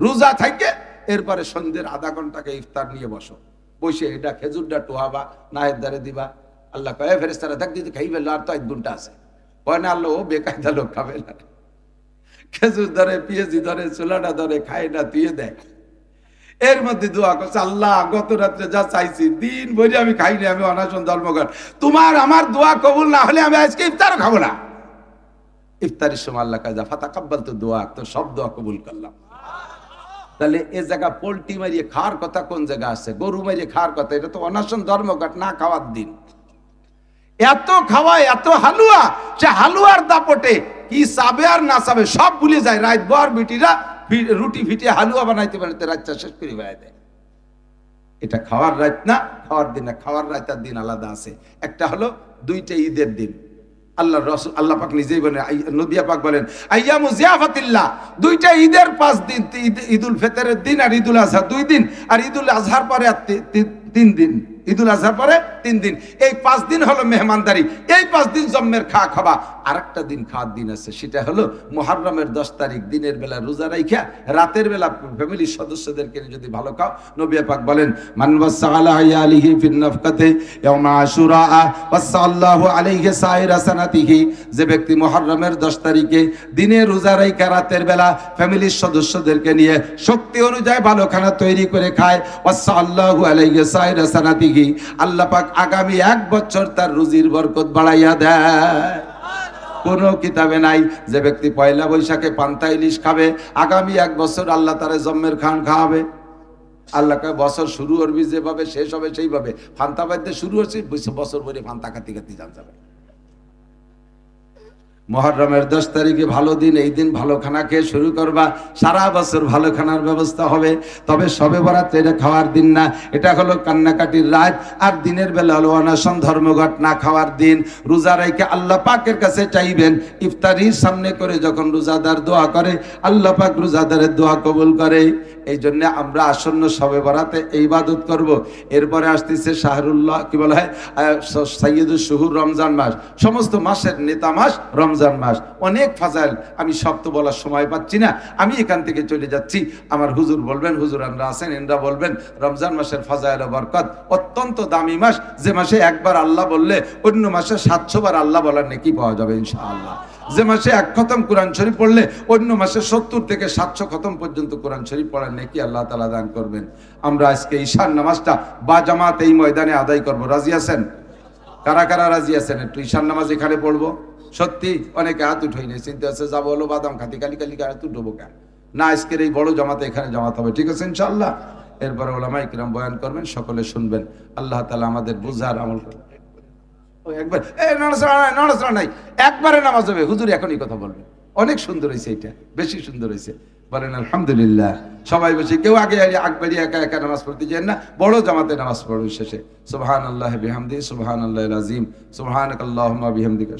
রোজা থাকে এরপরে সন্ধ্যের আধা ঘন্টাকে ইফতার নিয়ে বসো, বসে এটা খেজুরটা টোহাবা, নাহের দ্বারে দিবা। আল্লাহ কয় ফেরেশতারা দেখ দিতে খাই ফেললো, আর তো 1 ঘন্টা আছে। কয় না আল্লাহ, ও বেকায়দা লোক খাবে না, খেজুর ধরে, পিএজি ধরে, চুলাটা ধরে, খায় না, তুই দেখ। এর মধ্যে দোয়া করছে, আল্লাহ গত রাত্রে যা চাইছি দিন ভরে আমি খাইনি, আমি অনাশন ধর্মঘট, তোমার আমার দোয়া কবুল না হলে আমি আজকে ইফতারও খাবো না। ইফতারের সময় আল্লাহ কাজা ফাতাকাব্বাল তো দোয়া, তো সব দোয়া কবুল করলাম। তাহলে এ জায়গা পোল্ট্রি মারিয়ে খাওয়ার কথা কোন জায়গা আছে? গরু মারিয়ে খাওয়ার কথা, এটা তো অনাশন ধর্মঘট, না খাওয়ার দিন। এত খাওয়ায়, এত হালুয়া, সে হালুয়ার দাপটে কি চাবে আর না চাবে সব ভুলে যায়। রাত ভর বিটিরা রুটি ফিটে হালুয়া বানাইতে বানাইতে রাতটা শেষ করে বেড়ায় দেয়। এটা খাওয়ার রাত না, খাওয়ার দিন না। খাওয়ার রাতের দিন আলাদা আছে। একটা হলো 2টা ঈদের দিন, আল্লাহ রাসূল, আল্লাহ পাক নিজেই বলেন, নবী পাক বলেন আইয়ামু জিয়াফাতিল্লাহ, 2টা ঈদের 5 দিন, ঈদুল ফিতরের দিন আর ঈদুল আজহা 2 দিন, আর ঈদুল আজহার পরে 3 দিন, ঈদুল আজহার পরে 3 দিন। এই 5 দিন হলো মেহমানদারি, এই 5 দিন জম্মের খাওয়া। আরেকটা দিন খাওয়ার দিন আছে, সেটা হলো মুহররমের 10 তারিখ দিনের বেলা রোজা রাইখা রাতের বেলা ফ্যামিলির সদস্যদেরকে যদি ভালো খাও। নবী পাক বলেন মান ওয়াসালা আলিহি ফিন নাফকাতে ইয়াউমা আশুরা ওয়াসাল্লাহু আলাইহি সাইরা সানাতিহি, যে ব্যক্তি মুহররমের 10 তারিখে দিনে রোজা রাইখা রাতের বেলা ফ্যামিলির সদস্যদেরকে নিয়ে শক্তি অনুযায়ী ভালো খানা তৈরি করে খায়, ওয়াসাল্লাহু আলাইহি সাইরা সানাতিহি, আল্লাহ পাক আগামী 1 বছর তার রুজির বরকত বাড়াইয়া দেয়। কোনো কিতাবে নাই যে ব্যক্তি পয়লা বৈশাখে পান্তা ইলিশ খাবে আগামী 1 বছর আল্লাহ তারে জম্মের খান খাওয়াবে। আল্লাহকে বছর শুরু করবি যেভাবে শেষ হবে সেইভাবে। ফান্তা বাদ্যে শুরু হচ্ছে বছর ভরে ফান্তা খাতি খাতি জান যাবে। মুহররমের 10 তারিখে ভালো দিন, এই দিন ভালো খানা খেয়ে শুরু করবা, সারা বছর ভালো খানার ব্যবস্থা হবে। তবে শবে বরাত এটা খাওয়ার দিন না, এটা হলো কান্নাকাটির রাত। আর দিনের বেলা হলো অনশন ধর্মঘট না খাওয়ার দিন। রোজা রেখে আল্লাহ পাকের কাছে চাইবেন, ইফতারির সামনে করে যখন রোজাদার দোয়া করে আল্লাহ পাক রোজাদারের দোয়া কবুল করে। এই জন্য আমরা আসন্ন শবে বরাতে ইবাদত করব। এরপরে আসতেছে শাহরুল্লাহ কি বলা হয়, সাইয়্যিদুশ শুহুর, রমজান মাস, সমস্ত মাসের নেতা মাস রমজান মাস। অনেক ফাজাইল, আমি সব তো বলার সময় পাচ্ছি না, আমি এখান থেকে চলে যাচ্ছি। আমার হুজুর বলবেন, হুজুর আমরা আছেন, এনরা বলবেন। রমজান মাসের ফাজাইল ও বরকত, অত্যন্ত দামি মাস, যে মাসে একবার আল্লাহ বললে অন্য মাসে 700 বার আল্লাহ বলার নেকি পাওয়া যাবে ইনশাআল্লাহ। যে মাসে 1 খতম কোরআন শরীফ পড়লে অন্য মাসে 70 থেকে 700 খতম পর্যন্ত কোরআন শরীফ পড়ার নেকি আল্লাহ তাআলা দান করবেন। আমরা আজকে ঈশার নামাজটা বা জামাত এই ময়দানে আদায় করব। রাজি আছেন? কারা কারা রাজি আছেন? একটু ঈশার নামাজ এখানে পড়বো। সত্যি অনেকে হাত উঠেই নেই, চিন্তা আছে যাবো হলো বাদাম খাতি, কালি কালি হাত উঠবো কেন না। আজকের এই বড় জামাতে এখানে জামাত হবে, ঠিক আছে ইনশাআল্লাহ। এরপরে ওলামায়ে কিরাম বয়ান করবেন, সকলে শুনবেন। আল্লাহ তাআলা আমাদের বুঝার আমল করবেন। একবার নড়াচড়া নাই, একবারে নামাজ হবে। হুজুর এখনই কথা বলবেন, অনেক সুন্দর হয়েছে, এটা বেশি সুন্দর হয়েছে। বলেন আলহামদুলিল্লাহ। সবাই বসে, কেউ আগে আকবারি একা একা নামাজ পড়তে যান না, বড় জামাতে নামাজ পড়বেন শেষে। সুবহানাল্লাহ বিহামদিহি, সুবহানাল্লাহিল আযীম, সুবহানাকাল্লাহুম্মা বিহামদিকা।